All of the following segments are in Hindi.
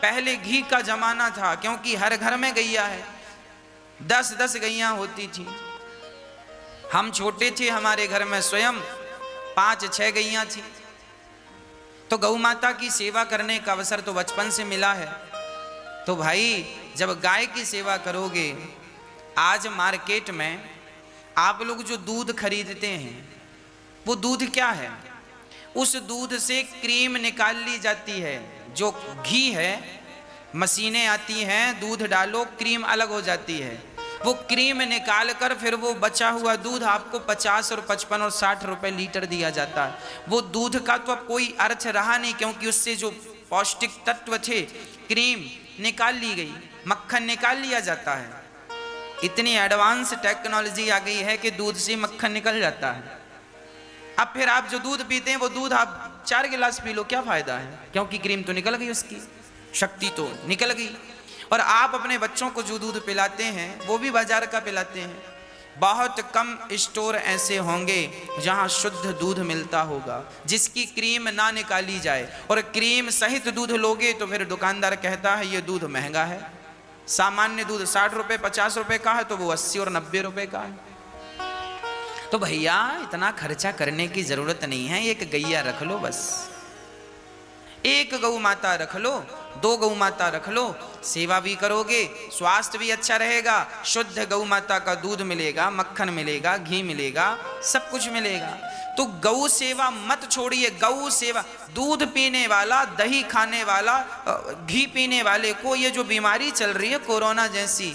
पहले घी का जमाना था, क्योंकि हर घर में गैया है, 10-10 गैया होती थी। हम छोटे थे, हमारे घर में स्वयं 5-6 गैया थी। तो गौ माता की सेवा करने का अवसर तो बचपन से मिला है। तो भाई जब गाय की सेवा करोगे, आज मार्केट में आप लोग जो दूध खरीदते हैं वो दूध क्या है? उस दूध से क्रीम निकाल ली जाती है। जो घी है, मशीनें आती हैं, दूध डालो क्रीम अलग हो जाती है। वो क्रीम निकाल कर फिर वो बचा हुआ दूध आपको 50 और 55 और 60 रुपए लीटर दिया जाता है। वो दूध का तो अब कोई अर्थ रहा नहीं, क्योंकि उससे जो पौष्टिक तत्व थे, क्रीम निकाल ली गई, मक्खन निकाल लिया जाता है। इतनी एडवांस टेक्नोलॉजी आ गई है कि दूध से मक्खन निकल जाता है। अब फिर आप जो दूध पीते हैं वो दूध आप 4 गिलास पी लो, क्या फायदा है? क्योंकि क्रीम तो निकल गई, उसकी शक्ति तो निकल गई। और आप अपने बच्चों को जो दूध पिलाते हैं वो भी बाजार का पिलाते हैं। बहुत कम स्टोर ऐसे होंगे जहां शुद्ध दूध मिलता होगा, जिसकी क्रीम ना निकाली जाए। और क्रीम सहित दूध लोगे तो फिर दुकानदार कहता है ये दूध महंगा है। सामान्य दूध 60 रुपए 50 रुपए का है, तो वो 80 और 90 रुपए का है। तो भैया इतना खर्चा करने की जरूरत नहीं है, एक गैया रख लो बस। एक गौ माता रख लो, 2 गौ माता रख लो, सेवा भी करोगे, स्वास्थ्य भी अच्छा रहेगा, शुद्ध गौ माता का दूध मिलेगा, मक्खन मिलेगा, घी मिलेगा, सब कुछ मिलेगा। तो गौ सेवा मत छोड़िए। गौ सेवा, दूध पीने वाला, दही खाने वाला, घी पीने वाले को ये जो बीमारी चल रही है कोरोना जैसी,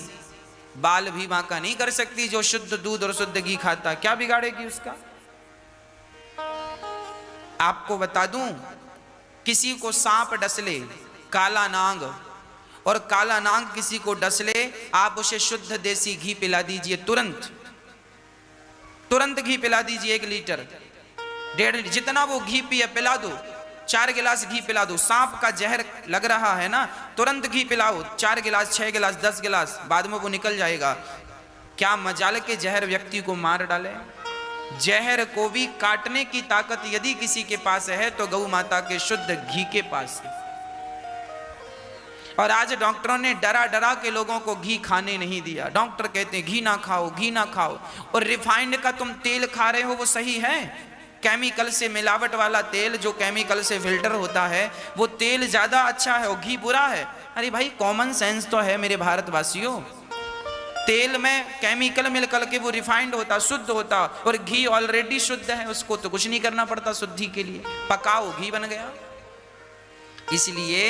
बाल भी बांका नहीं कर सकती। जो शुद्ध दूध और शुद्ध घी खाता, क्या बिगाड़ेगी उसका? आपको बता दूं, किसी को सांप डस ले, काला नाग, और काला नाग किसी को डस ले, आप उसे शुद्ध देसी घी पिला दीजिए, तुरंत तुरंत घी पिला दीजिए। 1 लीटर 1.5 जितना वो घी पिए पिला दो, 4 गिलास घी पिला दो। सांप का जहर लग रहा है ना, तुरंत घी पिलाओ, 4 गिलास 6 गिलास 10 गिलास, बाद में वो निकल जाएगा। क्या मजाल के जहर व्यक्ति को मार डाले। जहर को भी काटने की ताकत यदि किसी के पास है तो गौ माता के शुद्ध घी के पास है। और आज डॉक्टरों ने डरा डरा के लोगों को घी खाने नहीं दिया। डॉक्टर कहते हैं घी ना खाओ, घी ना खाओ। और रिफाइंड का तुम तेल खा रहे हो, वो सही है? केमिकल से मिलावट वाला तेल, जो केमिकल से फिल्टर होता है, वो तेल ज्यादा अच्छा है और घी बुरा है। अरे भाई कॉमन सेंस तो है मेरे भारतवासियों। तेल में केमिकल मिल करके वो रिफाइंड होता, शुद्ध होता, और घी ऑलरेडी शुद्ध है, उसको तो कुछ नहीं करना पड़ता शुद्धि के लिए। पकाओ, घी बन गया। इसलिए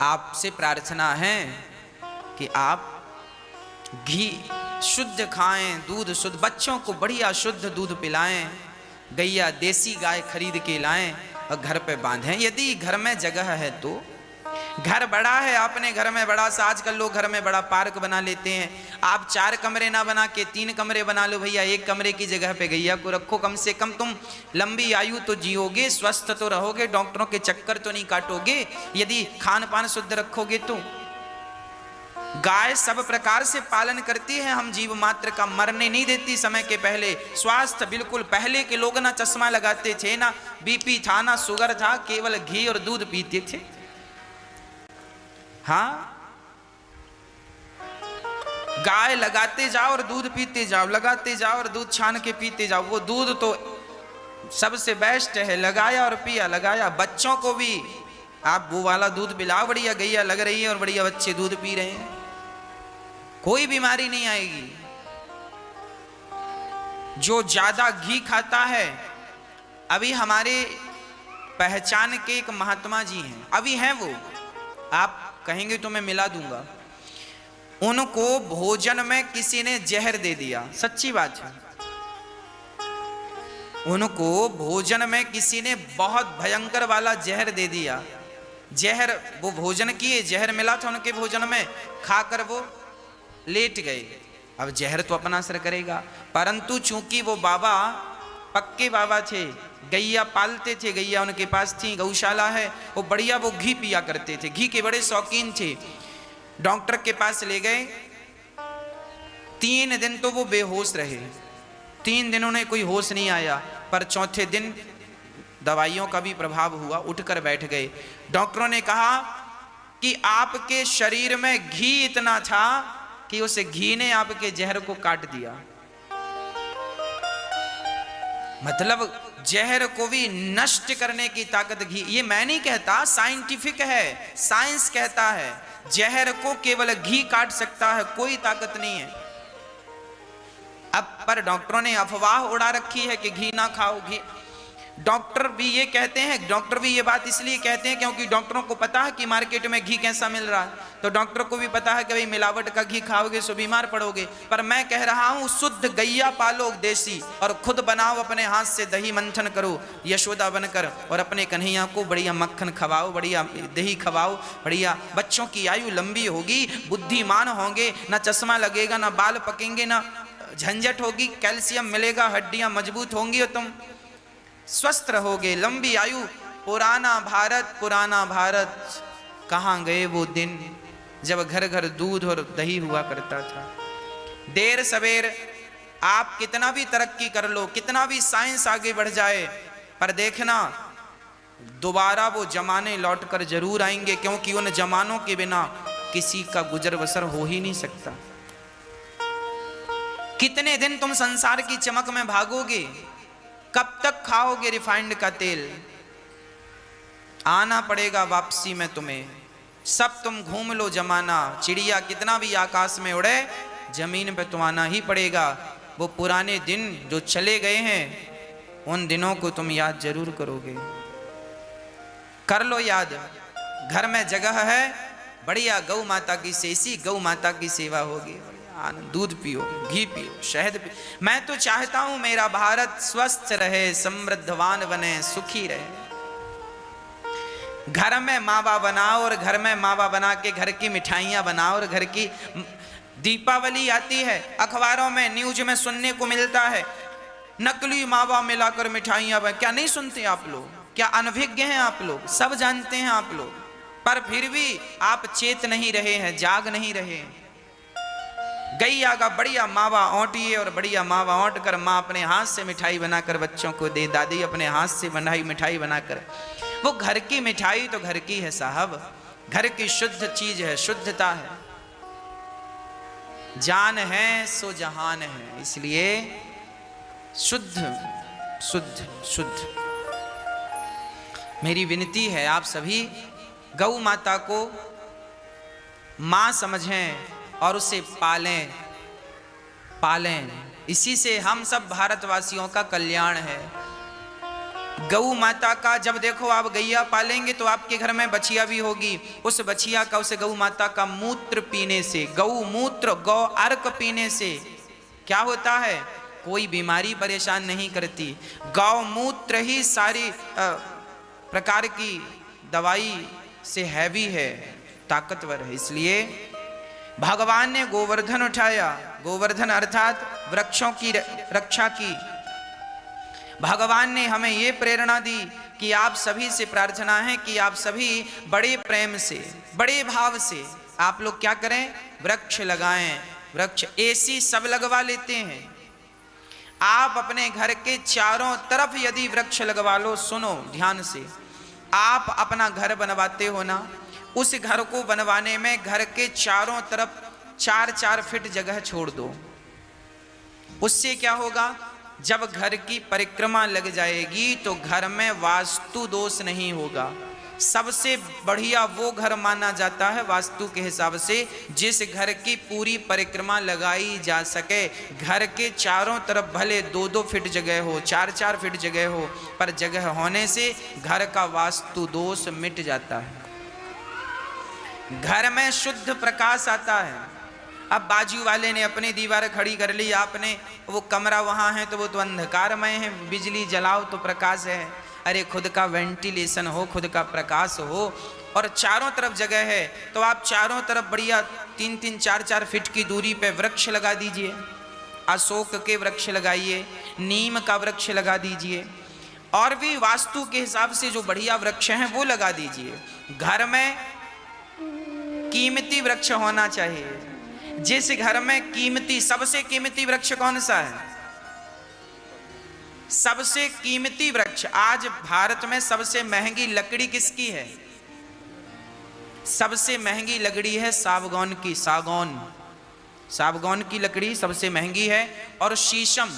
आपसे प्रार्थना है कि आप घी शुद्ध खाएं, दूध शुद्ध, बच्चों को बढ़िया शुद्ध दूध पिलाएं, गैया देसी गाय खरीद के लाएं और घर पे बांधें। यदि घर में जगह है तो, घर बड़ा है, अपने घर में बड़ा सा, आजकल लोग घर में बड़ा पार्क बना लेते हैं। आप 4 कमरे ना बना के 3 कमरे बना लो भैया। 1 कमरे की जगह पे गैया को रखो। कम से कम तुम लंबी आयु तो जियोगे, स्वस्थ तो रहोगे, डॉक्टरों के चक्कर तो नहीं काटोगे, यदि खान पान शुद्ध रखोगे तो। गाय सब प्रकार से पालन करती है, हम जीव मात्र का मरने नहीं देती समय के पहले। स्वास्थ्य बिल्कुल, पहले के लोग ना चश्मा लगाते थे, ना बीपी था, ना शुगर था, केवल घी और दूध पीते थे। हाँ, गाय लगाते जाओ और दूध पीते जाओ, लगाते जाओ और दूध छान के पीते जाओ। वो दूध तो सबसे बेस्ट है, लगाया और पिया, लगाया। बच्चों को भी आप वो वाला दूध पिलाओ, बढ़िया गैया लग रही है और बढ़िया बच्चे दूध पी रहे हैं, कोई बीमारी नहीं आएगी। जो ज्यादा घी खाता है, अभी हमारे पहचान के एक महात्मा जी हैं, अभी हैं वो, आप कहेंगे तो मैं मिला दूंगा। उनको भोजन में किसी ने जहर दे दिया, सच्ची बात है। उनको भोजन में किसी ने बहुत भयंकर वाला जहर दे दिया। जहर, वो भोजन किए, जहर मिला था उनके भोजन में, खाकर वो लेट गए। अब जहर तो अपना असर करेगा, परंतु चूंकि वो बाबा पक्के बाबा थे, गैया पालते थे, गैया उनके पास थी, गौशाला है, वो बढ़िया वो घी पिया करते थे, घी के बड़े शौकीन थे। डॉक्टर के पास ले गए, 3 दिन तो वो बेहोश रहे, 3 दिन उन्हें कोई होश नहीं आया। पर चौथे दिन दवाइयों का भी प्रभाव हुआ, उठकर बैठ गए। डॉक्टरों ने कहा कि आपके शरीर में घी इतना था कि उस घी ने आपके जहर को काट दिया। मतलब जहर को भी नष्ट करने की ताकत घी, ये मैं नहीं कहता, साइंटिफिक है, साइंस कहता है जहर को केवल घी काट सकता है, कोई ताकत नहीं है। अब पर डॉक्टरों ने अफवाह उड़ा रखी है कि घी ना खाओ, घी। डॉक्टर भी ये कहते हैं, डॉक्टर भी ये बात इसलिए कहते हैं क्योंकि डॉक्टरों को पता है कि मार्केट में घी कैसा मिल रहा है, तो डॉक्टर को भी पता है कि भाई मिलावट का घी खाओगे तो बीमार पड़ोगे। पर मैं कह रहा हूं शुद्ध गैया पालो देसी, और खुद बनाओ, अपने हाथ से दही मंथन करो यशोदा बनकर, और अपने कन्हैया को बढ़िया मक्खन खवाओ, बढ़िया दही खवाओ, बढ़िया बच्चों की आयु लंबी होगी, बुद्धिमान होंगे, ना चश्मा लगेगा, ना बाल पकेंगे, ना झंझट होगी, कैल्शियम मिलेगा, हड्डियां मजबूत होंगी और तुम स्वस्थ रहोगे, लंबी आयु। पुराना भारत, कहाँ गए वो दिन जब घर घर दूध और दही हुआ करता था। देर सवेर आप कितना भी तरक्की कर लो, कितना भी साइंस आगे बढ़ जाए, पर देखना दोबारा वो जमाने लौट कर जरूर आएंगे, क्योंकि उन जमानों के बिना किसी का गुजर बसर हो ही नहीं सकता। कितने दिन तुम संसार की चमक में भागोगे, कब तक खाओगे रिफाइंड का तेल? आना पड़ेगा वापसी में तुम्हें। सब तुम घूम लो जमाना, चिड़िया कितना भी आकाश में उड़े, जमीन पे तुम आना ही पड़ेगा। वो पुराने दिन जो चले गए हैं, उन दिनों को तुम याद जरूर करोगे। कर लो याद। घर में जगह है, बढ़िया गौ माता की सेसी, गौ माता की सेवा होगी, दूध पियो, घी पियो, शहद पियो। मैं तो चाहता हूं मेरा भारत स्वस्थ रहे, समृद्धवान बने, सुखी रहे। घर में मावा बनाओ, और घर में मावा बना के घर की मिठाइयां बनाओ, और घर की दीपावली आती है, अखबारों में न्यूज में सुनने को मिलता है नकली मावा मिलाकर मिठाइयां बन। क्या नहीं सुनते आप लोग? क्या अनभिज्ञ हैं आप लोग? सब जानते हैं आप लोग, पर फिर भी आप चेत नहीं रहे हैं, जाग नहीं रहे हैं। गैया का बढ़िया मावा औंटिए, और बढ़िया मावा औंट कर माँ अपने हाथ से मिठाई बनाकर बच्चों को दे, दादी अपने हाथ से बनाई मिठाई बनाकर। वो घर की मिठाई तो घर की है साहब, घर की शुद्ध चीज है, शुद्धता है। जान है सो जहान है, इसलिए शुद्ध शुद्ध शुद्ध। मेरी विनती है आप सभी गौ माता को मां समझें और उसे पालें पालें। इसी से हम सब भारतवासियों का कल्याण है। गौ माता का जब देखो आप गैया पालेंगे तो आपके घर में बछिया भी होगी। उस बछिया का, उस गौ माता का मूत्र पीने से, गौ मूत्र, गौ अर्क पीने से क्या होता है? कोई बीमारी परेशान नहीं करती। गौ मूत्र ही सारी प्रकार की दवाई से हैवी है, ताकतवर है। इसलिए भगवान ने गोवर्धन उठाया, गोवर्धन अर्थात वृक्षों की रक्षा की। भगवान ने हमें ये प्रेरणा दी कि आप सभी से प्रार्थना है कि आप सभी बड़े प्रेम से, बड़े भाव से आप लोग क्या करें? वृक्ष लगाएं। वृक्ष एसी सब लगवा लेते हैं, आप अपने घर के चारों तरफ यदि वृक्ष लगवा लो, सुनो ध्यान से, आप अपना घर बनवाते हो ना, उस घर को बनवाने में घर के चारों तरफ 4-4 फीट जगह छोड़ दो। उससे क्या होगा? जब घर की परिक्रमा लग जाएगी तो घर में वास्तु दोष नहीं होगा। सबसे बढ़िया वो घर माना जाता है वास्तु के हिसाब से जिस घर की पूरी परिक्रमा लगाई जा सके। घर के चारों तरफ भले 2-2 फीट जगह हो, 4-4 फीट जगह हो, पर जगह होने से घर का वास्तु दोष मिट जाता है। घर में शुद्ध प्रकाश आता है। अब बाजू वाले ने अपनी दीवार खड़ी कर ली, आपने वो कमरा वहाँ है तो वो तो अंधकारमय है, बिजली जलाओ तो प्रकाश है। अरे खुद का वेंटिलेशन हो, खुद का प्रकाश हो, और चारों तरफ जगह है तो आप चारों तरफ बढ़िया 3-3, 4-4 फीट की दूरी पे वृक्ष लगा दीजिए। अशोक के वृक्ष लगाइए, नीम का वृक्ष लगा दीजिए, और भी वास्तु के हिसाब से जो बढ़िया वृक्ष हैं वो लगा दीजिए। घर में कीमती वृक्ष होना चाहिए। जिस घर में कीमती, सबसे कीमती वृक्ष कौन सा है? सबसे कीमती वृक्ष, आज भारत में सबसे महंगी लकड़ी किसकी है? सबसे महंगी लकड़ी है सागौन की, सागौन की लकड़ी सबसे महंगी है। और शीशम,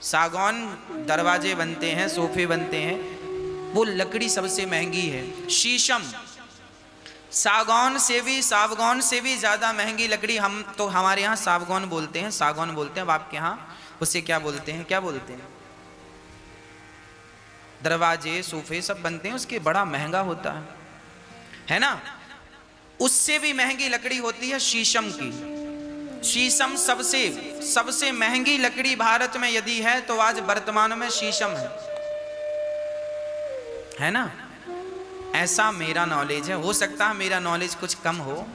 सागौन दरवाजे बनते हैं, सोफे बनते हैं, वो लकड़ी सबसे महंगी है। शीशम सागौन से भी ज्यादा महंगी लकड़ी, हम तो हमारे यहाँ सागौन बोलते हैं, सागौन बोलते हैं। अब आपके यहाँ उसे क्या बोलते हैं? क्या बोलते हैं? दरवाजे सोफे सब बनते हैं, उसके बड़ा महंगा होता है ना। उससे भी महंगी लकड़ी होती है शीशम की। शीशम सबसे महंगी लकड़ी भारत में यदि है तो आज वर्तमान में शीशम है ना। ऐसा मेरा नॉलेज है, हो सकता है मेरा नॉलेज कुछ कम हो,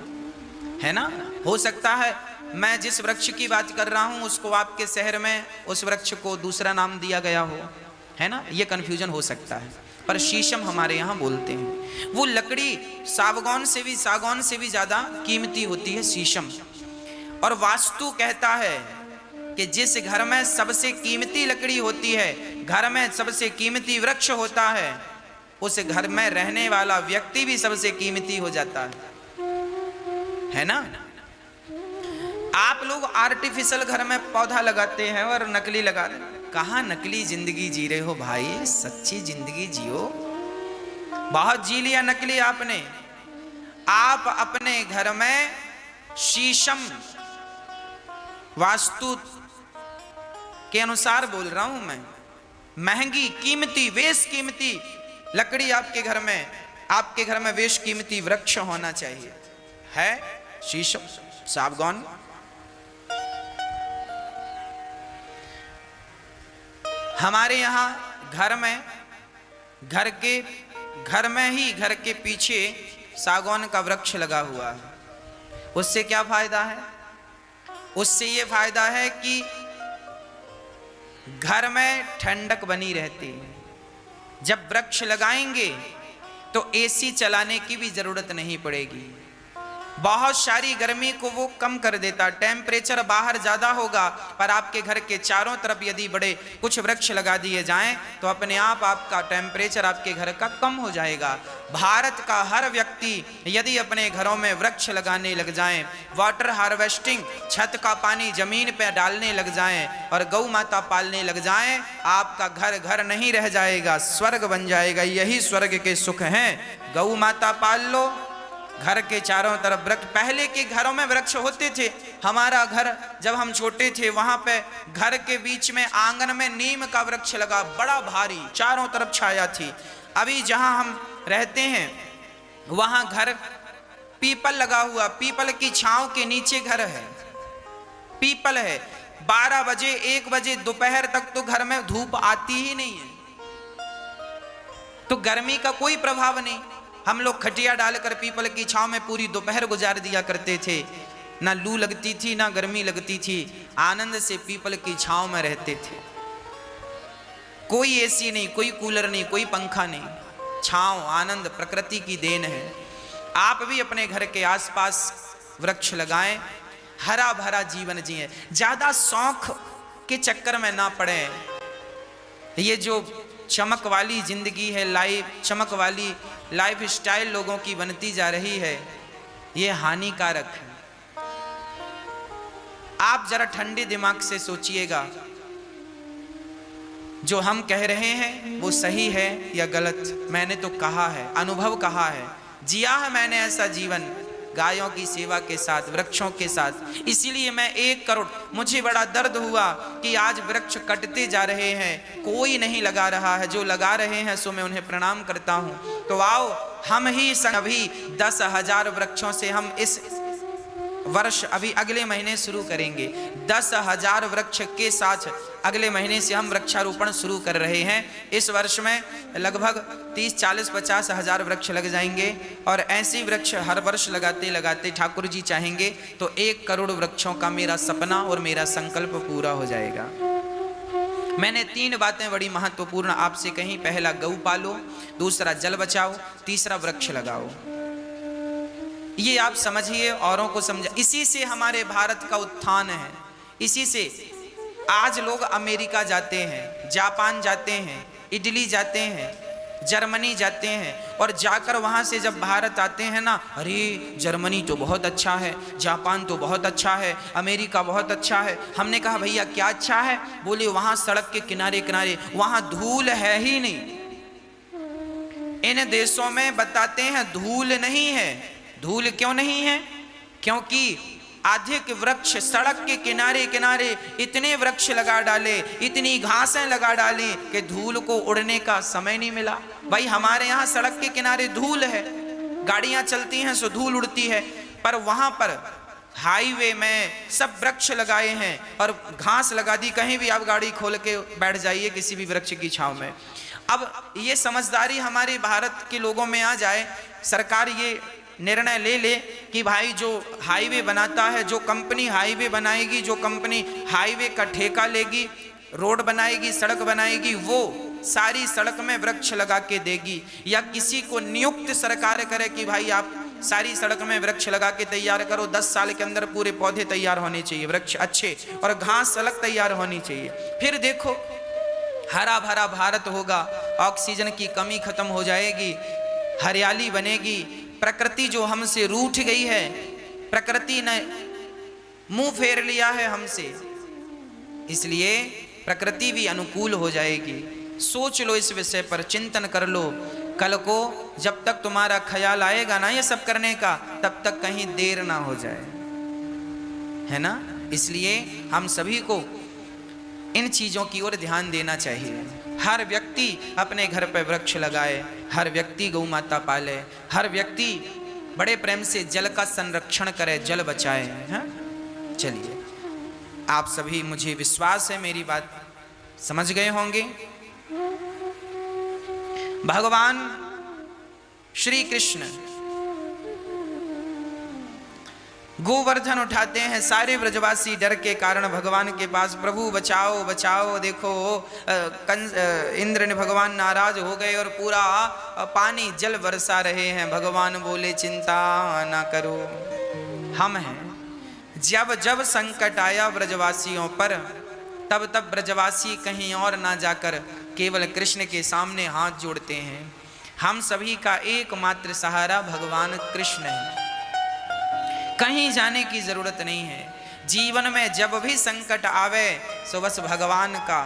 है ना। हो सकता है मैं जिस वृक्ष की बात कर रहा हूं उसको आपके शहर में उस वृक्ष को दूसरा नाम दिया गया हो, है ना, ये कंफ्यूजन हो सकता है। पर शीशम हमारे यहाँ बोलते हैं। वो लकड़ी सागौन से भी ज्यादा कीमती होती है शीशम। और वास्तु कहता है कि जिस घर में सबसे कीमती लकड़ी होती है, घर में सबसे कीमती वृक्ष होता है, उस घर में रहने वाला व्यक्ति भी सबसे कीमती हो जाता है ना। आप लोग आर्टिफिशियल घर में पौधा लगाते हैं और नकली लगा रहे हैं। कहाँ नकली जिंदगी जी रहे हो भाई, सच्ची जिंदगी जियो। बहुत जी लिया नकली आपने। आप अपने घर में शीशम, वास्तु के अनुसार बोल रहा हूं मैं, महंगी कीमती बेश कीमती लकड़ी आपके घर में बेश कीमती वृक्ष होना चाहिए, है शीशम, सागौन। हमारे यहाँ घर के पीछे सागौन का वृक्ष लगा हुआ है। उससे क्या फायदा है? उससे ये फायदा है कि घर में ठंडक बनी रहती है। जब वृक्ष लगाएंगे तो एसी चलाने की भी जरूरत नहीं पड़ेगी। बहुत सारी गर्मी को वो कम कर देता। टेम्परेचर बाहर ज्यादा होगा, पर आपके घर के चारों तरफ यदि बड़े कुछ वृक्ष लगा दिए जाएं तो अपने आप आपका टेम्परेचर आपके घर का कम हो जाएगा। भारत का हर व्यक्ति यदि अपने घरों में वृक्ष लगाने लग जाएं, वाटर हार्वेस्टिंग, छत का पानी जमीन पर डालने लग जाएं और गौ माता पालने लग जाएं, आपका घर नहीं रह जाएगा, स्वर्ग बन जाएगा। यही स्वर्ग के सुख हैं। गौ माता पाल लो, घर के चारों तरफ वृक्ष। पहले के घरों में वृक्ष होते थे। हमारा घर जब हम छोटे थे, वहां पे घर के बीच में आंगन में नीम का वृक्ष लगा, बड़ा भारी, चारों तरफ छाया थी। अभी जहां हम रहते हैं वहां घर पीपल लगा हुआ, पीपल की छांव के नीचे घर है, पीपल है। 12 बजे 1 बजे दोपहर तक तो घर में धूप आती ही नहीं है, तो गर्मी का कोई प्रभाव नहीं। हम लोग खटिया डालकर पीपल की छांव में पूरी दोपहर गुजार दिया करते थे। ना लू लगती थी ना गर्मी लगती थी, आनंद से पीपल की छांव में रहते थे। कोई एसी नहीं, कोई कूलर नहीं, कोई पंखा नहीं, छांव, आनंद प्रकृति की देन है। आप भी अपने घर के आसपास वृक्ष लगाएं, हरा भरा जीवन जिए, ज्यादा शौक के चक्कर में ना पड़े। ये जो चमक वाली जिंदगी है, चमक वाली लाइफ स्टाइल लोगों की बनती जा रही है, ये हानिकारक है। आप जरा ठंडे दिमाग से सोचिएगा, जो हम कह रहे हैं वो सही है या गलत। मैंने तो कहा है, अनुभव कहा है, जिया है मैंने ऐसा जीवन, गायों की सेवा के साथ, वृक्षों के साथ। इसीलिए मैं 1 करोड़, मुझे बड़ा दर्द हुआ कि आज वृक्ष कटते जा रहे हैं, कोई नहीं लगा रहा है। जो लगा रहे हैं सो मैं उन्हें प्रणाम करता हूं। तो आओ हम ही अभी 10,000 वृक्षों से हम इस वर्ष अभी अगले महीने शुरू करेंगे। 10,000 वृक्ष के साथ अगले महीने से हम वृक्षारोपण शुरू कर रहे हैं। इस वर्ष में लगभग 30, 40, 50 हजार वृक्ष लग जाएंगे और ऐसे वृक्ष हर वर्ष लगाते लगाते ठाकुर जी चाहेंगे तो 1 करोड़ वृक्षों का मेरा सपना और मेरा संकल्प पूरा हो जाएगा। मैंने 3 बातें बड़ी महत्वपूर्ण आपसे कही। पहला गौ पालो, दूसरा जल बचाओ, तीसरा वृक्ष लगाओ। ये आप समझिए, औरों को समझ। इसी से हमारे भारत का उत्थान है, इसी से आज लोग अमेरिका जाते हैं, जापान जाते हैं, इटली जाते हैं, जर्मनी जाते हैं, और जाकर वहाँ से जब भारत आते हैं ना, अरे जर्मनी तो बहुत अच्छा है, जापान तो बहुत अच्छा है, अमेरिका बहुत अच्छा है। हमने कहा भैया क्या अच्छा है? बोले वहाँ सड़क के किनारे किनारे वहाँ धूल है ही नहीं। इन देशों में बताते हैं धूल नहीं है। धूल क्यों नहीं है? क्योंकि अधिक वृक्ष सड़क के किनारे किनारे इतने वृक्ष लगा डाले, इतनी घासें लगा डाली कि धूल को उड़ने का समय नहीं मिला। भाई हमारे यहाँ सड़क के किनारे धूल है, गाड़ियां चलती हैं सो धूल उड़ती है, पर वहां पर हाईवे में सब वृक्ष लगाए हैं और घास लगा दी। कहीं भी आप गाड़ी खोल के बैठ जाइए किसी भी वृक्ष की छांव में। अब ये समझदारी हमारे भारत के लोगों में आ जाए, सरकार ये निर्णय ले ले कि भाई जो हाईवे बनाता है, जो कंपनी हाईवे बनाएगी, जो कंपनी हाईवे का ठेका लेगी, रोड बनाएगी, सड़क बनाएगी, वो सारी सड़क में वृक्ष लगा के देगी। या किसी को नियुक्त सरकार करे कि भाई आप सारी सड़क में वृक्ष लगा के तैयार करो, 10 साल के अंदर पूरे पौधे तैयार होने चाहिए, वृक्ष अच्छे, और घास अलग तैयार होनी चाहिए। फिर देखो हरा भरा भारत होगा, ऑक्सीजन की कमी खत्म हो जाएगी, हरियाली बनेगी। प्रकृति जो हमसे रूठ गई है, प्रकृति ने मुंह फेर लिया है हमसे, इसलिए प्रकृति भी अनुकूल हो जाएगी। सोच लो इस विषय पर, चिंतन कर लो। कल को जब तक तुम्हारा ख्याल आएगा ना ये सब करने का, तब तक कहीं देर ना हो जाए, है ना। इसलिए हम सभी को इन चीजों की ओर ध्यान देना चाहिए। हर व्यक्ति अपने घर पर वृक्ष लगाए, हर व्यक्ति गौ माता पाले, हर व्यक्ति बड़े प्रेम से जल का संरक्षण करे, जल बचाए। हाँ? चलिए, आप सभी, मुझे विश्वास है मेरी बात समझ गए होंगे। भगवान श्री कृष्ण गोवर्धन उठाते हैं, सारे ब्रजवासी डर के कारण भगवान के पास, प्रभु बचाओ बचाओ। देखो इंद्र ने, भगवान नाराज हो गए और पूरा पानी जल बरसा रहे हैं। भगवान बोले चिंता ना करो, हम हैं। जब जब संकट आया ब्रजवासियों पर, तब तब ब्रजवासी कहीं और ना जाकर केवल कृष्ण के सामने हाथ जोड़ते हैं। हम सभी का एकमात्र सहारा भगवान कृष्ण है, कहीं जाने की जरूरत नहीं है। जीवन में जब भी संकट आवे सो बस भगवान का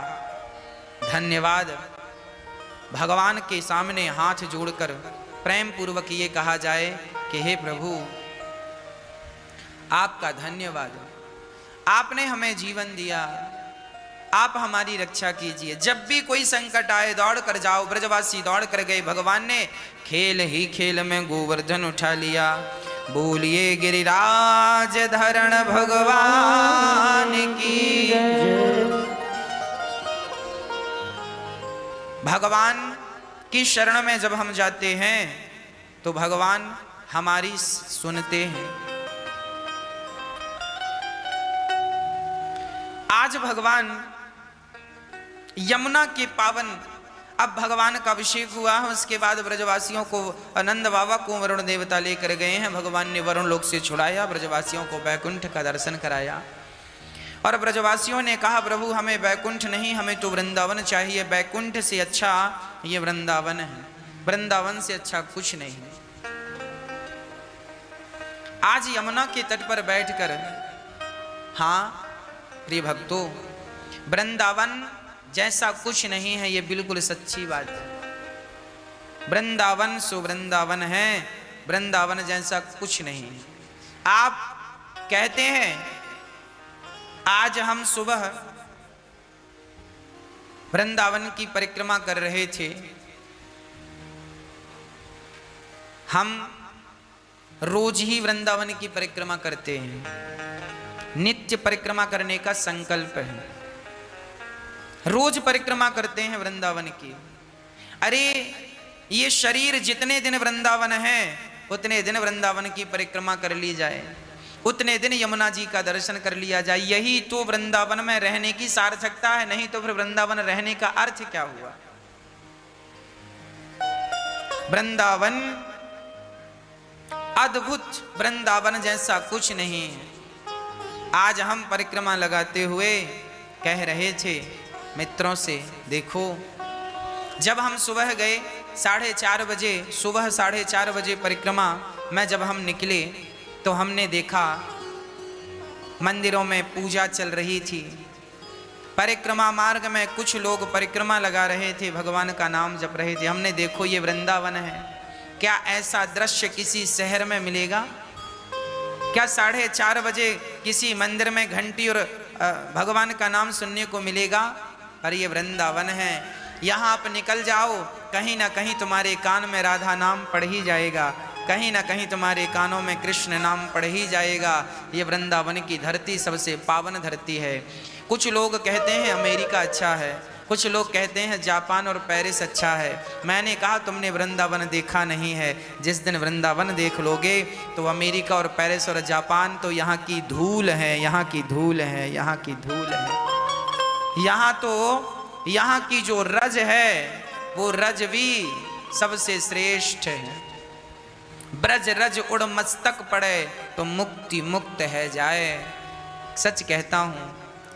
धन्यवाद, भगवान के सामने हाथ जोड़कर प्रेम पूर्वक ये कहा जाए कि हे प्रभु आपका धन्यवाद, आपने हमें जीवन दिया, आप हमारी रक्षा कीजिए। जब भी कोई संकट आए दौड़ कर जाओ। ब्रजवासी दौड़ कर गए, भगवान ने खेल ही खेल में गोवर्धन उठा लिया। बोलिए गिरिराज धरण भगवान की। भगवान की शरण में जब हम जाते हैं तो भगवान हमारी सुनते हैं। आज भगवान यमुना के पावन, अब भगवान का अभिषेक हुआ है, उसके बाद ब्रजवासियों को, आनंद बाबा को वरुण देवता लेकर गए हैं। भगवान ने वरुण लोक से छुड़ाया, ब्रजवासियों को वैकुंठ का दर्शन कराया। और ब्रजवासियों ने कहा प्रभु हमें वैकुंठ नहीं, हमें तो वृंदावन चाहिए। वैकुंठ से अच्छा ये वृंदावन है, वृंदावन से अच्छा कुछ नहीं। आज यमुना के तट पर बैठकर, हाँ प्रिय भक्तों, वृंदावन जैसा कुछ नहीं है, ये बिल्कुल सच्ची बात है। वृंदावन सो वृंदावन है, वृंदावन जैसा कुछ नहीं है। आप कहते हैं आज हम सुबह वृंदावन की परिक्रमा कर रहे थे। हम रोज ही वृंदावन की परिक्रमा करते हैं, नित्य परिक्रमा करने का संकल्प है, रोज परिक्रमा करते हैं वृंदावन की। अरे ये शरीर जितने दिन वृंदावन है उतने दिन वृंदावन की परिक्रमा कर ली जाए, उतने दिन यमुना जी का दर्शन कर लिया जाए। यही तो वृंदावन में रहने की सार्थकता है, नहीं तो फिर वृंदावन रहने का अर्थ क्या हुआ। वृंदावन अद्भुत, वृंदावन जैसा कुछ नहीं है। आज हम परिक्रमा लगाते हुए कह रहे थे मित्रों से, देखो जब हम सुबह गए 4:30 बजे, सुबह 4:30 बजे परिक्रमा में जब हम निकले तो हमने देखा मंदिरों में पूजा चल रही थी। परिक्रमा मार्ग में कुछ लोग परिक्रमा लगा रहे थे, भगवान का नाम जप रहे थे। हमने देखो ये वृंदावन है, क्या ऐसा दृश्य किसी शहर में मिलेगा? क्या 4:30 बजे किसी मंदिर में घंटी और भगवान का नाम सुनने को मिलेगा? पर ये वृंदावन है, यहाँ आप निकल जाओ, कहीं ना कहीं तुम्हारे कान में राधा नाम पड़ ही जाएगा, कहीं ना कहीं तुम्हारे कानों में कृष्ण नाम पड़ ही जाएगा। ये वृंदावन की धरती सबसे पावन धरती है। कुछ लोग कहते हैं अमेरिका अच्छा है, कुछ लोग कहते हैं जापान और पेरिस अच्छा है। मैंने कहा तुमने वृंदावन देखा नहीं है। जिस दिन वृंदावन देख लोगे तो अमेरिका और पेरिस और जापान तो यहाँ की धूल है, यहाँ की धूल है, यहाँ की धूल है। यहाँ तो यहाँ की जो रज है वो रज भी सबसे श्रेष्ठ है। ब्रज रज उड़ मस्तक पड़े तो मुक्ति मुक्त है जाए। सच कहता हूँ,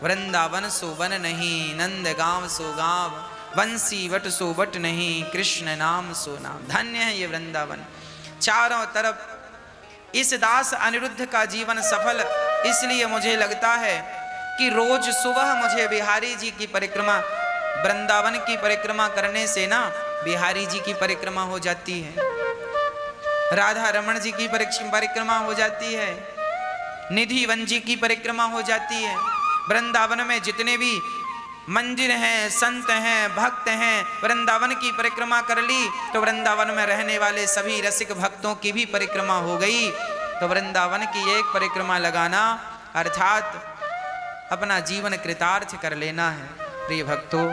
वृंदावन सो वन नहीं, नंद गांव सो गांव, बंसी वट सो वट नहीं, कृष्ण नाम सो नाम। धन्य है ये वृंदावन। चारों तरफ इस दास अनिरुद्ध का जीवन सफल इसलिए मुझे लगता है कि रोज सुबह मुझे बिहारी जी की परिक्रमा, वृंदावन की परिक्रमा करने से ना बिहारी जी की परिक्रमा हो जाती है, राधा रमण जी की परिक्रमा हो जाती है, निधि वन जी की परिक्रमा हो जाती है। वृंदावन में जितने भी मंदिर हैं, संत हैं, भक्त हैं, वृंदावन की परिक्रमा कर ली तो वृंदावन में रहने वाले सभी रसिक भक्तों की भी परिक्रमा हो गई। तो वृंदावन की एक परिक्रमा लगाना अर्थात अपना जीवन कृतार्थ कर लेना है। प्रिय भक्तों,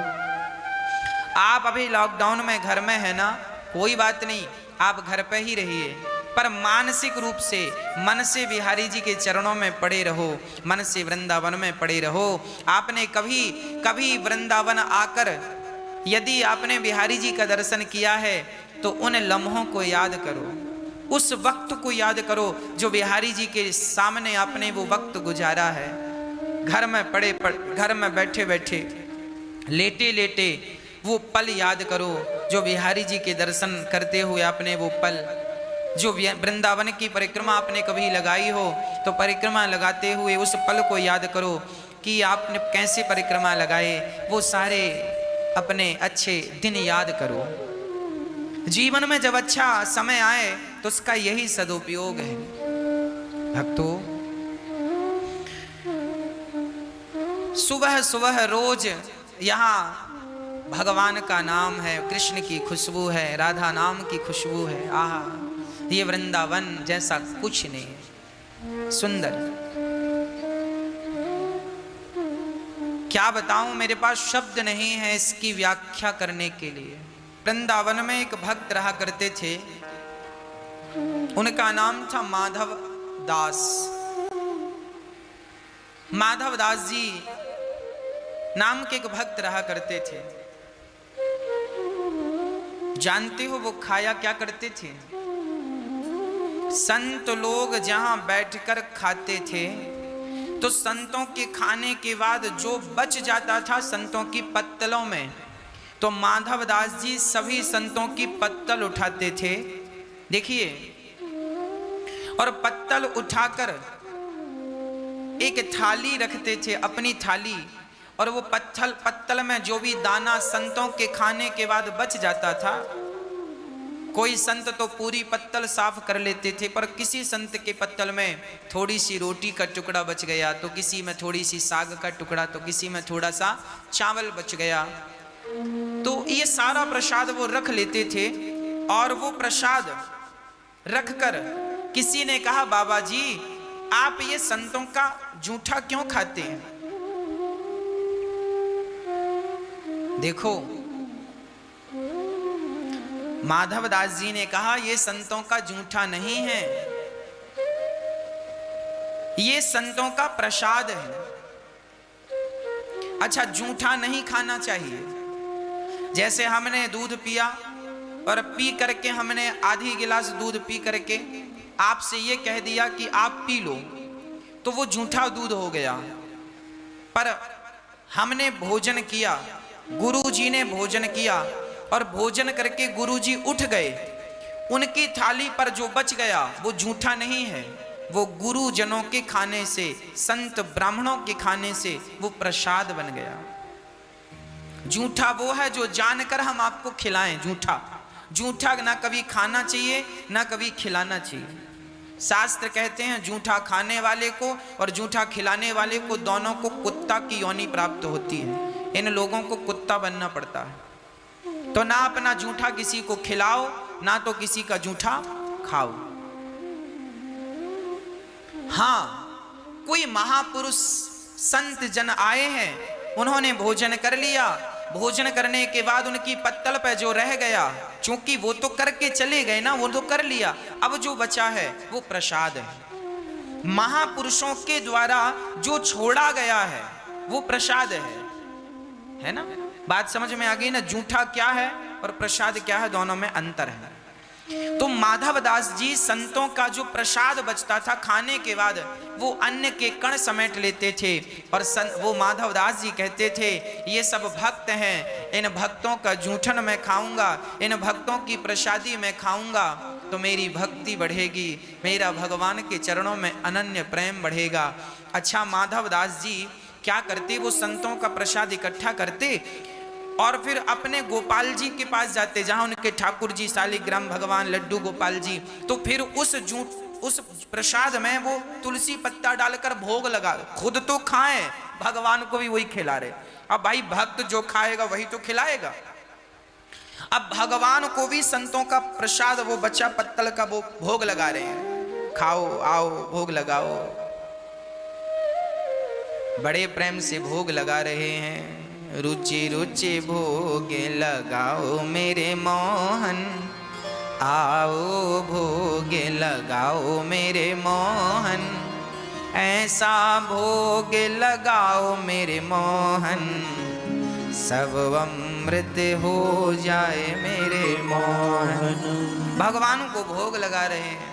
आप अभी लॉकडाउन में घर में है ना, कोई बात नहीं, आप घर पे ही रहिए, पर मानसिक रूप से मन से बिहारी जी के चरणों में पड़े रहो, मन से वृंदावन में पड़े रहो। आपने कभी कभी वृंदावन आकर यदि आपने बिहारी जी का दर्शन किया है तो उन लम्हों को याद करो, उस वक्त को याद करो जो बिहारी जी के सामने आपने वो वक्त गुजारा है। घर में घर में बैठे बैठे, लेटे लेटे वो पल याद करो जो बिहारी जी के दर्शन करते हुए आपने वो पल, जो वृंदावन की परिक्रमा आपने कभी लगाई हो तो परिक्रमा लगाते हुए उस पल को याद करो कि आपने कैसे परिक्रमा लगाए। वो सारे अपने अच्छे दिन याद करो। जीवन में जब अच्छा समय आए तो उसका यही सदुपयोग है। भक्तों, सुबह सुबह रोज यहाँ भगवान का नाम है, कृष्ण की खुशबू है, राधा नाम की खुशबू है। आहा, ये वृंदावन जैसा कुछ नहीं है। सुंदर, क्या बताऊं, मेरे पास शब्द नहीं है इसकी व्याख्या करने के लिए। वृंदावन में एक भक्त रहा करते थे, उनका नाम था माधव दास। माधव दास जी नाम के एक भक्त रहा करते थे। जानते हो वो खाया क्या करते थे? संत लोग जहां बैठकर खाते थे तो संतों के खाने के बाद जो बच जाता था संतों की पत्तलों में, तो माधव दास जी सभी संतों की पत्तल उठाते थे। देखिए, और पत्तल उठाकर एक थाली रखते थे, अपनी थाली, और वो पत्तल में जो भी दाना संतों के खाने के बाद बच जाता था, कोई संत तो पूरी पत्तल साफ कर लेते थे, पर किसी संत के पत्तल में थोड़ी सी रोटी का टुकड़ा बच गया, तो किसी में थोड़ी सी साग का टुकड़ा, तो किसी में थोड़ा सा चावल बच गया, तो ये सारा प्रसाद वो रख लेते थे। और वो प्रसाद रखकर किसी ने कहा, बाबा जी आप ये संतों का जूठा क्यों खाते हैं? देखो, माधव दास जी ने कहा ये संतों का जूठा नहीं है, ये संतों का प्रसाद है। अच्छा, जूठा नहीं खाना चाहिए। जैसे हमने दूध पिया और पी करके हमने आधी गिलास दूध पी करके आपसे ये कह दिया कि आप पी लो, तो वो जूठा दूध हो गया। पर हमने भोजन किया, गुरुजी ने भोजन किया और भोजन करके गुरुजी उठ गए। उनकी थाली पर जो बच गया वो झूठा नहीं है, वो गुरुजनों के खाने से, संत ब्राह्मणों के खाने से वो प्रसाद बन गया। झूठा वो है जो जानकर हम आपको खिलाएं, झूठा। झूठा ना कभी खाना चाहिए ना कभी खिलाना चाहिए। शास्त्र कहते हैं झूठा खाने वाले को और झूठा खिलाने वाले को दोनों को कुत्ता की योनि प्राप्त होती है। इन लोगों को कुत्ता बनना पड़ता है। तो ना अपना झूठा किसी को खिलाओ, ना तो किसी का झूठा खाओ। हाँ, कोई महापुरुष संत जन आए हैं, उन्होंने भोजन कर लिया। भोजन करने के बाद उनकी पत्तल पे जो रह गया, चूंकि वो तो करके चले गए ना, वो तो कर लिया, अब जो बचा है वो प्रसाद है। महापुरुषों के द्वारा जो छोड़ा गया है वो प्रसाद है ना। बात समझ में आ गई ना। झूठा क्या है और प्रसाद क्या है, दोनों में अंतर है। तो माधवदास जी संतों का जो प्रसाद बचता था खाने के बाद, वो अन्न के कण समेट लेते थे और वो माधवदास जी कहते थे ये सब भक्त हैं, इन भक्तों का जूठन मैं खाऊंगा, इन भक्तों की प्रसादी मैं खाऊंगा तो मेरी भक्ति बढ़ेगी, मेरा भगवान के चरणों में अनन्य प्रेम बढ़ेगा। अच्छा, माधवदास जी क्या करते, वो संतों का प्रसाद इकट्ठा करते और फिर अपने गोपाल जी के पास जाते, जहां उनके ठाकुर जी शालिग्राम भगवान लड्डू गोपाल जी, तो फिर उस प्रसाद में वो तुलसी पत्ता डालकर भोग लगा। खुद तो खाएं, भगवान को भी वही खिला रहे। अब भाई भक्त जो खाएगा वही तो खिलाएगा। अब भगवान को भी संतों का प्रसाद, वो बच्चा पत्तल का वो भोग लगा रहे हैं। खाओ, आओ, भोग लगाओ। बड़े प्रेम से भोग लगा रहे हैं। रुचि रुचि भोग लगाओ मेरे मोहन, आओ भोग लगाओ मेरे मोहन, ऐसा भोग लगाओ मेरे मोहन, सब अमृत हो जाए मेरे मोहन। भगवान को भोग लगा रहे हैं।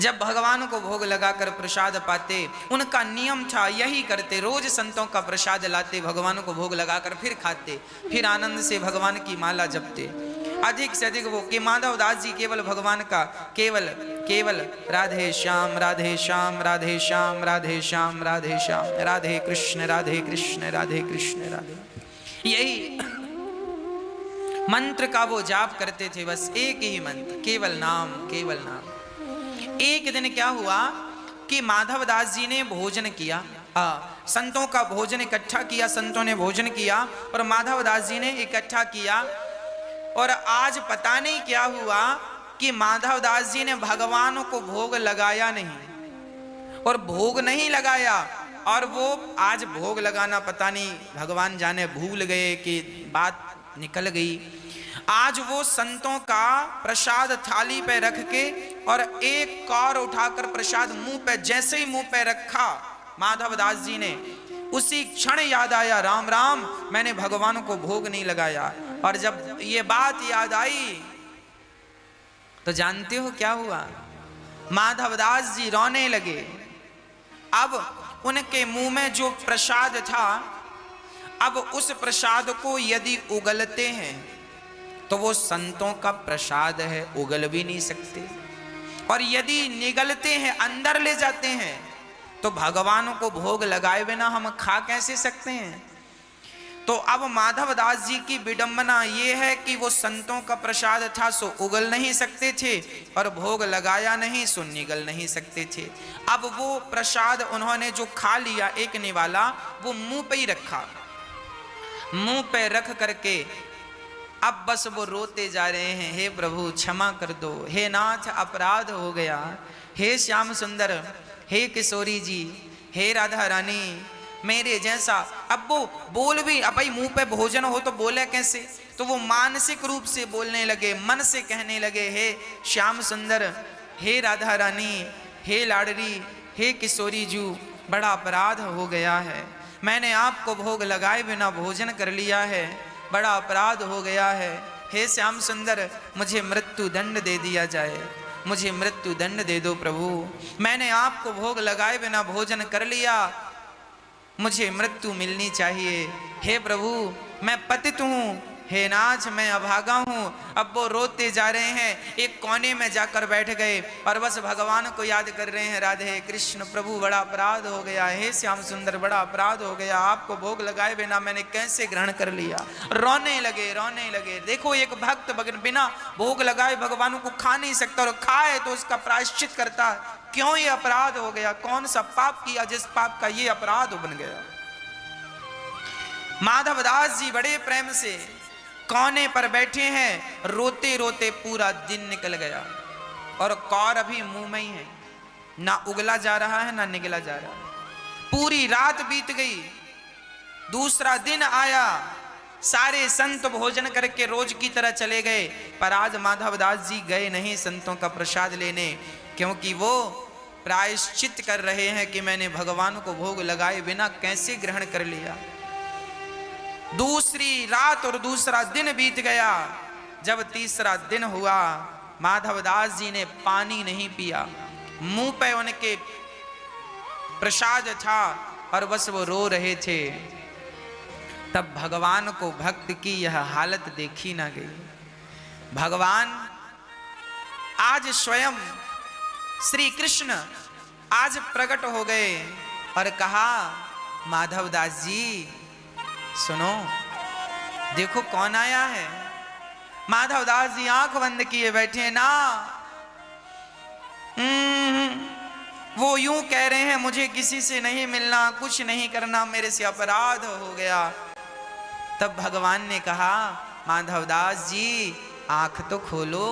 जब भगवान को भोग लगाकर प्रसाद पाते, उनका नियम था यही करते, रोज संतों का प्रसाद लाते, भगवान को भोग लगाकर फिर खाते, फिर आनंद से भगवान की माला जपते। अधिक से अधिक वो कि माधवदास जी केवल भगवान का केवल राधे श्याम राधे श्याम राधे श्याम राधे श्याम राधे श्याम, राधे कृष्ण राधे कृष्ण राधे कृष्ण राधे, यही मंत्र का वो जाप करते थे। बस एक ही मंत्र, केवल नाम, केवल नाम। एक दिन क्या हुआ कि माधवदास जी ने भोजन किया, संतों का भोजन इकट्ठा किया, संतों ने भोजन किया और माधवदास जी ने इकट्ठा किया। और आज पता नहीं क्या हुआ कि माधवदास जी ने भगवान को भोग लगाया नहीं, और भोग नहीं लगाया, और वो आज भोग लगाना पता नहीं भगवान जाने भूल गए कि बात निकल गई। आज वो संतों का प्रसाद थाली पे रख के और एक कौर उठाकर प्रसाद मुंह पे, जैसे ही मुंह पे रखा माधवदास जी ने, उसी क्षण याद आया, राम राम मैंने भगवान को भोग नहीं लगाया। और जब ये बात याद आई तो जानते हो क्या हुआ, माधवदास जी रोने लगे। अब उनके मुंह में जो प्रसाद था, अब उस प्रसाद को यदि उगलते हैं तो वो संतों का प्रसाद है, उगल भी नहीं सकते, और यदि निगलते हैं, अंदर ले जाते हैं, तो भगवान को भोग लगाए बिना हम खा कैसे सकते हैं। तो अब माधवदास जी की विडंबना ये है कि वो संतों का प्रसाद था सो उगल नहीं सकते थे, और भोग लगाया नहीं सो निगल नहीं सकते थे। अब वो प्रसाद उन्होंने जो खा लिया एक निवाला, वो मुंह पे ही रखा, मुंह पे रख करके अब बस वो रोते जा रहे हैं, हे प्रभु क्षमा कर दो, हे नाथ अपराध हो गया, हे श्याम सुंदर, हे किशोरी जी, हे राधा रानी, मेरे जैसा। अब वो बोल भी, अब भाई मुंह पे भोजन हो तो बोले कैसे, तो वो मानसिक रूप से बोलने लगे, मन से कहने लगे, हे श्याम सुंदर, हे राधा रानी, हे लाडली, हे किशोरी जू, बड़ा अपराध हो गया है, मैंने आपको भोग लगाए बिना भोजन कर लिया है, बड़ा अपराध हो गया है, हे श्याम सुंदर मुझे मृत्यु दंड दे दिया जाए, मुझे मृत्यु दंड दे दो प्रभु, मैंने आपको भोग लगाए बिना भोजन कर लिया। मुझे मृत्यु मिलनी चाहिए। हे प्रभु मैं पतित हूँ, हे नाथ मैं अभागा हूँ। अब वो रोते जा रहे हैं, एक कोने में जाकर बैठ गए और बस भगवान को याद कर रहे हैं। राधे कृष्ण प्रभु बड़ा अपराध हो गया, हे श्याम सुंदर बड़ा अपराध हो गया, आपको भोग लगाए बिना मैंने कैसे ग्रहण कर लिया। रोने लगे रोने लगे। देखो एक भक्त बिना भोग लगाए भगवान को खा नहीं सकता, और खाए तो उसका प्रायश्चित करता। क्यों ये अपराध हो गया, कौन सा पाप किया जिस पाप का ये अपराध बन गया। माधवदास जी बड़े प्रेम से कोने पर बैठे हैं, रोते रोते पूरा दिन निकल गया और कौर अभी मुंह में ही है, ना उगला जा रहा है ना निगला जा रहा है। पूरी रात बीत गई, दूसरा दिन आया, सारे संत भोजन करके रोज की तरह चले गए, पर आज माधवदास जी गए नहीं संतों का प्रसाद लेने, क्योंकि वो प्रायश्चित कर रहे हैं कि मैंने भगवान को भोग लगाए बिना कैसे ग्रहण कर लिया। दूसरी रात और दूसरा दिन बीत गया। जब तीसरा दिन हुआ, माधवदास जी ने पानी नहीं पिया, मुंह पे उनके प्रसाद था और बस वो रो रहे थे। तब भगवान को भक्त की यह हालत देखी ना गई। भगवान आज स्वयं श्री कृष्ण आज प्रकट हो गए और कहा, माधवदास जी सुनो, देखो कौन आया है। माधवदास जी आंख बंद किए बैठे ना, वो यूं कह रहे हैं मुझे किसी से नहीं मिलना, कुछ नहीं करना, मेरे से अपराध हो गया। तब भगवान ने कहा, माधवदास जी आंख तो खोलो।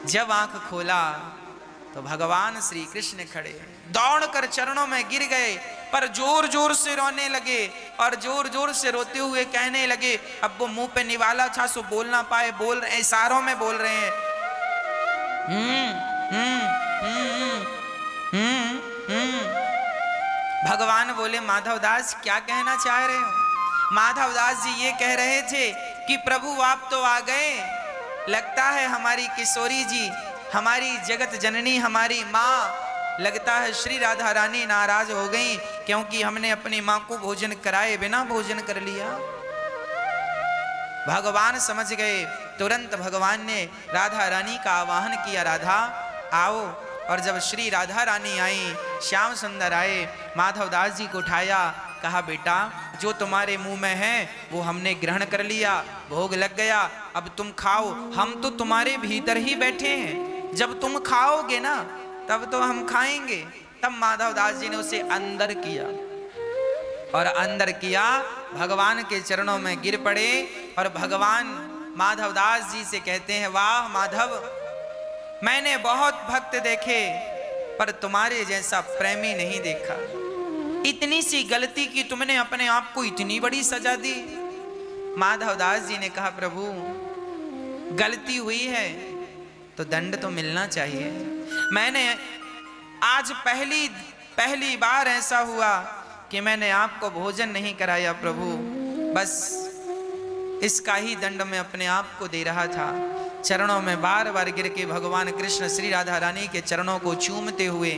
जब आंख खोला तो भगवान श्री कृष्ण खड़े, दौड़कर चरणों में गिर गए, पर जोर जोर से रोने लगे और जोर जोर से रोते हुए कहने लगे। अब वो मुंह पे निवाला था सो बोल ना पाए, बोल रहे इशारों में बोल रहे हैं। भगवान बोले, माधवदास क्या कहना चाह रहे हो। माधवदास जी ये कह रहे थे कि प्रभु आप तो आ गए, लगता है हमारी किशोरी जी, हमारी जगत जननी, हमारी माँ, लगता है श्री राधा रानी नाराज हो गई क्योंकि हमने अपनी माँ को भोजन कराए बिना भोजन कर लिया। भगवान समझ गए, तुरंत भगवान ने राधा रानी का आवाहन किया, राधा आओ। और जब श्री राधा रानी आई, श्याम सुंदर आए, माधवदास जी को उठाया, कहा बेटा जो तुम्हारे मुंह में है वो हमने ग्रहण कर लिया, भोग लग गया, अब तुम खाओ। हम तो तुम्हारे भीतर ही बैठे हैं, जब तुम खाओगे ना तब तो हम खाएंगे। तब माधवदास जी ने उसे अंदर किया और अंदर किया, भगवान के चरणों में गिर पड़े और भगवान माधवदास जी से कहते हैं, वाह माधव, मैंने बहुत भक्त देखे पर तुम्हारे जैसा प्रेमी नहीं देखा। इतनी सी गलती की तुमने अपने आप को इतनी बड़ी सजा दी। माधवदास जी ने कहा, प्रभु गलती हुई है तो दंड तो मिलना चाहिए। मैंने आज पहली बार ऐसा हुआ कि मैंने आपको भोजन नहीं कराया प्रभु, बस इसका ही दंड मैं अपने आप को दे रहा था। चरणों में बार बार गिर के भगवान कृष्ण श्री राधा रानी के चरणों को चूमते हुए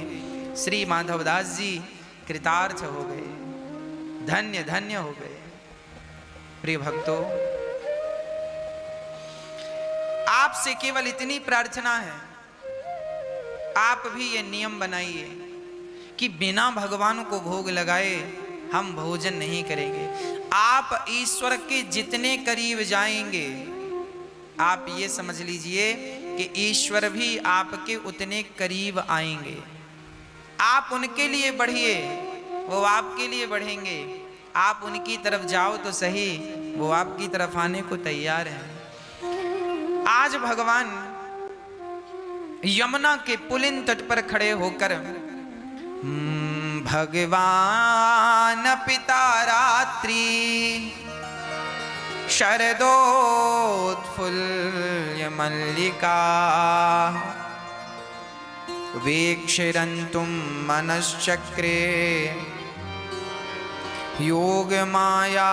श्री माधवदास जी कृतार्थ हो गए, धन्य धन्य हो गए। प्रिय भक्तों, आपसे केवल इतनी प्रार्थना है, आप भी ये नियम बनाइए कि बिना भगवान को भोग लगाए हम भोजन नहीं करेंगे। आप ईश्वर के जितने करीब जाएंगे, आप ये समझ लीजिए कि ईश्वर भी आपके उतने करीब आएंगे। आप उनके लिए बढ़िए, वो आपके लिए बढ़ेंगे। आप उनकी तरफ जाओ तो सही, वो आपकी तरफ आने को तैयार है। आज भगवान यमुना के पुलिन तट पर खड़े होकर भगवान पिता रात्रि शरदोत्फुल्ल मल्लिका वीक्षरन्तुं मनश्चक्रे योग मायामुपाश्रितः।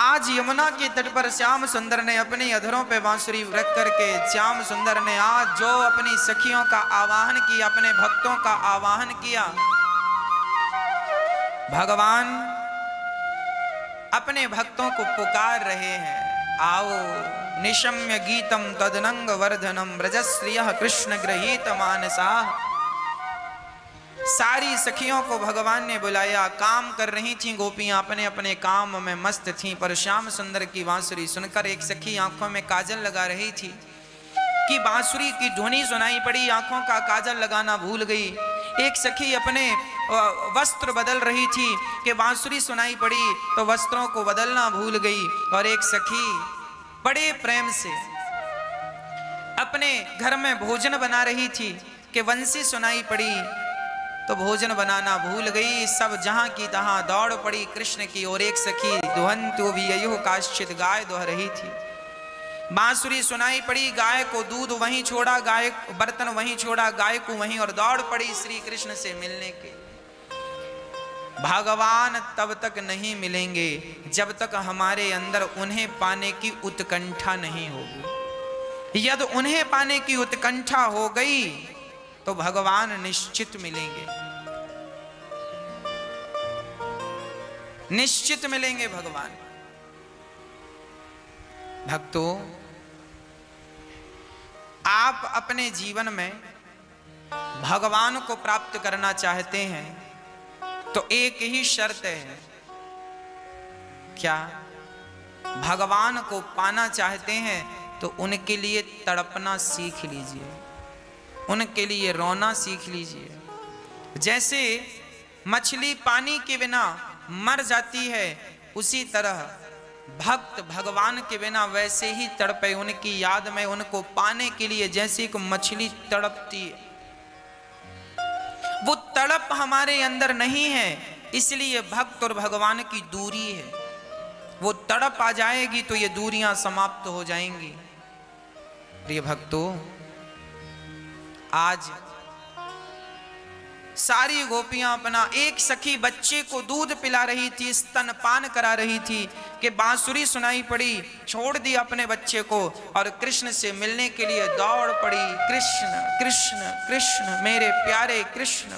आज आज यमुना के तट पर श्याम सुंदर ने अपने अधरों पे बांसुरी रख करके श्याम सुंदर ने आज जो अपनी सखियों का आवाहन किया, अपने भक्तों का आवाहन किया, भगवान अपने भक्तों को पुकार रहे हैं, आओ निशम्य गीतम तदनंग वर्धनम ब्रजश्रियः कृष्ण गृहीत मानसा। सारी सखियों को भगवान ने बुलाया। काम कर रही थी गोपियां, अपने अपने काम में मस्त थीं, पर श्याम सुंदर की बांसुरी सुनकर एक सखी आंखों में काजल लगा रही थी कि बांसुरी की ध्वनि सुनाई पड़ी, आंखों का काजल लगाना भूल गई। एक सखी अपने वस्त्र बदल रही थी कि बांसुरी सुनाई पड़ी तो वस्त्रों को बदलना भूल गई। और एक सखी बड़े प्रेम से अपने घर में भोजन बना रही थी कि बंसी सुनाई पड़ी तो भोजन बनाना भूल गई। सब जहां की तहां दौड़ पड़ी कृष्ण की ओर। एक सखी दुहंतु विययुः काश्चित् गाय दोह रही थी। बांसुरी सुनाई पड़ी, गाय को दूध वहीं छोड़ा, गाय बर्तन वहीं छोड़ा, गाय को वहीं, और दौड़ पड़ी श्री कृष्ण से मिलने के। भगवान तब तक नहीं मिलेंगे जब तक हमारे अंदर उन्हें पाने की उत्कंठा नहीं होगी। यदि उन्हें पाने की उत्कंठा हो गई तो भगवान निश्चित मिलेंगे, निश्चित मिलेंगे भगवान। भक्तों, आप अपने जीवन में भगवान को प्राप्त करना चाहते हैं तो एक ही शर्त है। क्या? भगवान को पाना चाहते हैं तो उनके लिए तड़पना सीख लीजिए, उनके लिए रोना सीख लीजिए। जैसे मछली पानी के बिना मर जाती है, उसी तरह भक्त भगवान के बिना वैसे ही तड़पे, उनकी याद में, उनको पाने के लिए जैसे एक मछली तड़पती है। वो तड़प हमारे अंदर नहीं है, इसलिए भक्त और भगवान की दूरी है। वो तड़प आ जाएगी तो ये दूरियां समाप्त हो जाएंगी। प्रिय भक्तों, आज सारी गोपियां अपना, एक सखी बच्चे को दूध पिला रही थी, स्तनपान करा रही थी कि बांसुरी सुनाई पड़ी, छोड़ दिया अपने बच्चे को और कृष्ण से मिलने के लिए दौड़ पड़ी। कृष्ण कृष्ण कृष्ण, मेरे प्यारे कृष्ण।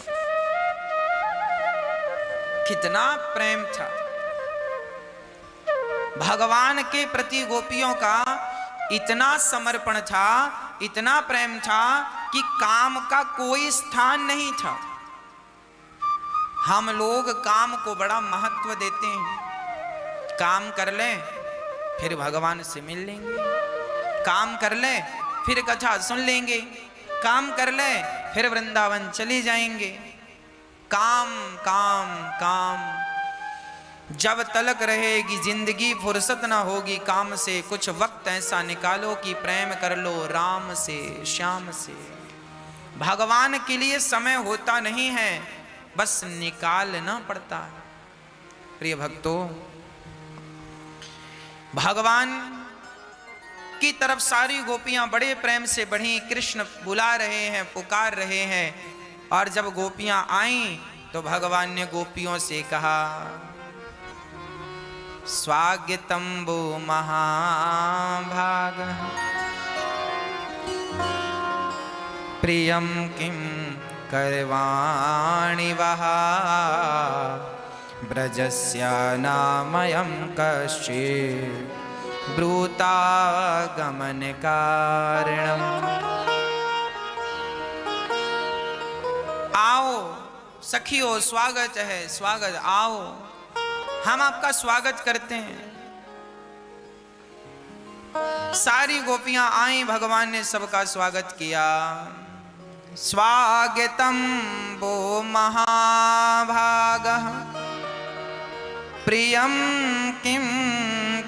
कितना प्रेम था भगवान के प्रति, गोपियों का इतना समर्पण था, इतना प्रेम था कि काम का कोई स्थान नहीं था। हम लोग काम को बड़ा महत्व देते हैं। काम कर ले फिर भगवान से मिल लेंगे, काम कर ले फिर कथा सुन लेंगे, काम कर ले फिर वृंदावन चले जाएंगे। काम काम काम, जब तलक रहेगी जिंदगी फुर्सत ना होगी काम से। कुछ वक्त ऐसा निकालो कि प्रेम कर लो राम से, श्याम से। भगवान के लिए समय होता नहीं है, बस निकालना पड़ता है। प्रिय भक्तों, भगवान की तरफ सारी गोपियां बड़े प्रेम से बढ़ी। कृष्ण बुला रहे हैं, पुकार रहे हैं। और जब गोपियां आईं तो भगवान ने गोपियों से कहा, स्वागतम वो महाभाग प्रियम किम करवाणि वः ब्रजस्य नामयं कश्चित् ब्रूता गमन कारणम। आओ सखियों, स्वागत है, स्वागत, आओ, हम आपका स्वागत करते हैं। सारी गोपियां आई, भगवान ने सबका स्वागत किया। स्वागतम वो महाभागः प्रियम किं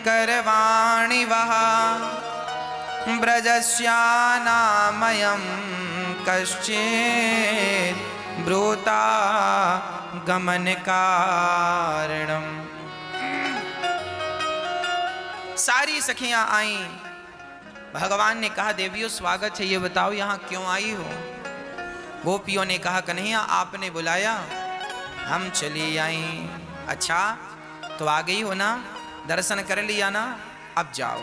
करवाणि वः ब्रजस्यानामयं कश्चित् ब्रूता गमन कारणम। सारी सखियां आईं। भगवान ने कहा, देवियों स्वागत है, ये बताओ यहाँ क्यों आई हो? गोपियों ने कहा, कन्हैया आपने बुलाया, हम चली आई। अच्छा तो आ गई हो ना? दर्शन कर लिया ना, अब जाओ।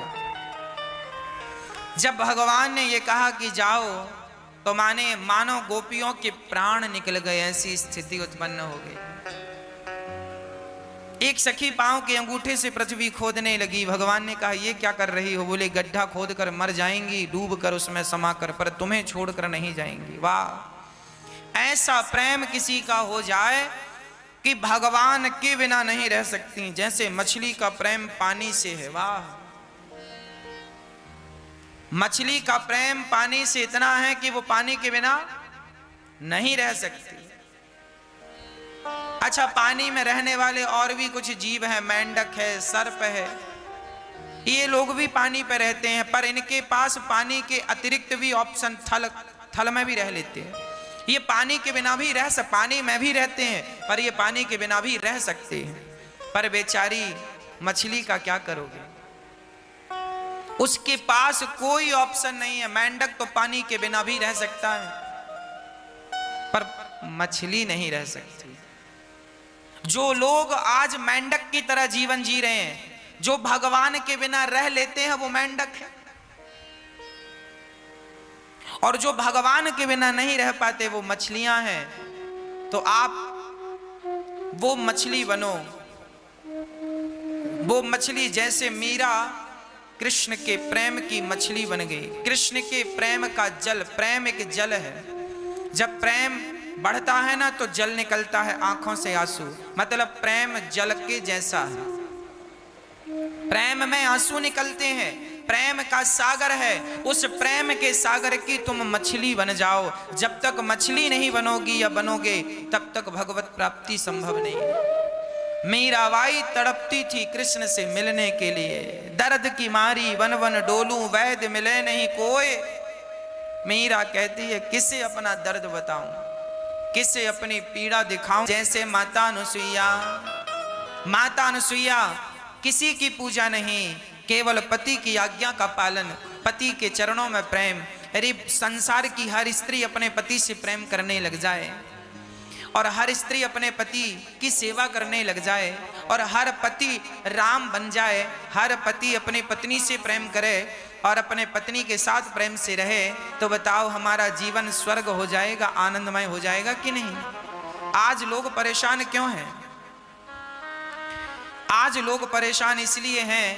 जब भगवान ने ये कहा कि जाओ, तो मानो गोपियों के प्राण निकल गए, ऐसी स्थिति उत्पन्न हो गई। एक सखी पांव के अंगूठे से पृथ्वी खोदने लगी। भगवान ने कहा ये क्या कर रही हो? बोले गड्ढा खोद कर मर जाएंगी, डूब कर उसमें समा कर, पर तुम्हें छोड़कर नहीं जाएंगी। वाह, ऐसा प्रेम किसी का हो जाए कि भगवान के बिना नहीं रह सकती, जैसे मछली का प्रेम पानी से है। वाह, मछली का प्रेम पानी से इतना है कि वो पानी के बिना नहीं रह सकती। अच्छा, पानी में रहने वाले और भी कुछ जीव हैं, मेंढक है, सर्प है, ये लोग भी पानी पे रहते हैं, पर इनके पास पानी के अतिरिक्त भी ऑप्शन थल में भी रह लेते हैं। ये पानी के बिना भी पानी में भी रहते हैं, पर ये पानी के बिना भी रह सकते हैं। पर बेचारी मछली का क्या करोगे? उसके पास कोई ऑप्शन नहीं है। मेंढक तो पानी के बिना भी रह सकता है, पर मछली नहीं रह सकती। जो लोग आज मेंढक की तरह जीवन जी रहे हैं, जो भगवान के बिना रह लेते हैं, वो मेंढक है। और जो भगवान के बिना नहीं रह पाते, वो मछलियां हैं। तो आप वो मछली बनो। वो मछली जैसे मीरा कृष्ण के प्रेम की मछली बन गई। कृष्ण के प्रेम का जल, प्रेम एक जल है। जब प्रेम बढ़ता है ना, तो जल निकलता है आंखों से आंसू, मतलब प्रेम जल के जैसा है। प्रेम में आंसू निकलते हैं, प्रेम का सागर है। उस प्रेम के सागर की तुम मछली बन जाओ। जब तक मछली नहीं बनोगी या बनोगे, तब तक भगवत प्राप्ति संभव नहीं है। मीराबाई तड़पती थी कृष्ण से मिलने के लिए। दर्द की मारी वन वन डोलूं, वैद्य मिले नहीं कोई। मीरा कहती है किसे अपना दर्द बताऊं, किसे अपनी पीड़ा दिखाऊं। जैसे माता अनुसुईया किसी की पूजा नहीं, केवल पति की आज्ञा का पालन, पति के चरणों में प्रेम। अरे संसार की हर स्त्री अपने पति से प्रेम करने लग जाए, और हर स्त्री अपने पति की सेवा करने लग जाए, और हर पति राम बन जाए, हर पति अपनी पत्नी से प्रेम करे और अपने पत्नी के साथ प्रेम से रहे, तो बताओ हमारा जीवन स्वर्ग हो जाएगा, आनंदमय हो जाएगा कि नहीं? आज लोग परेशान क्यों हैं? आज लोग परेशान इसलिए हैं,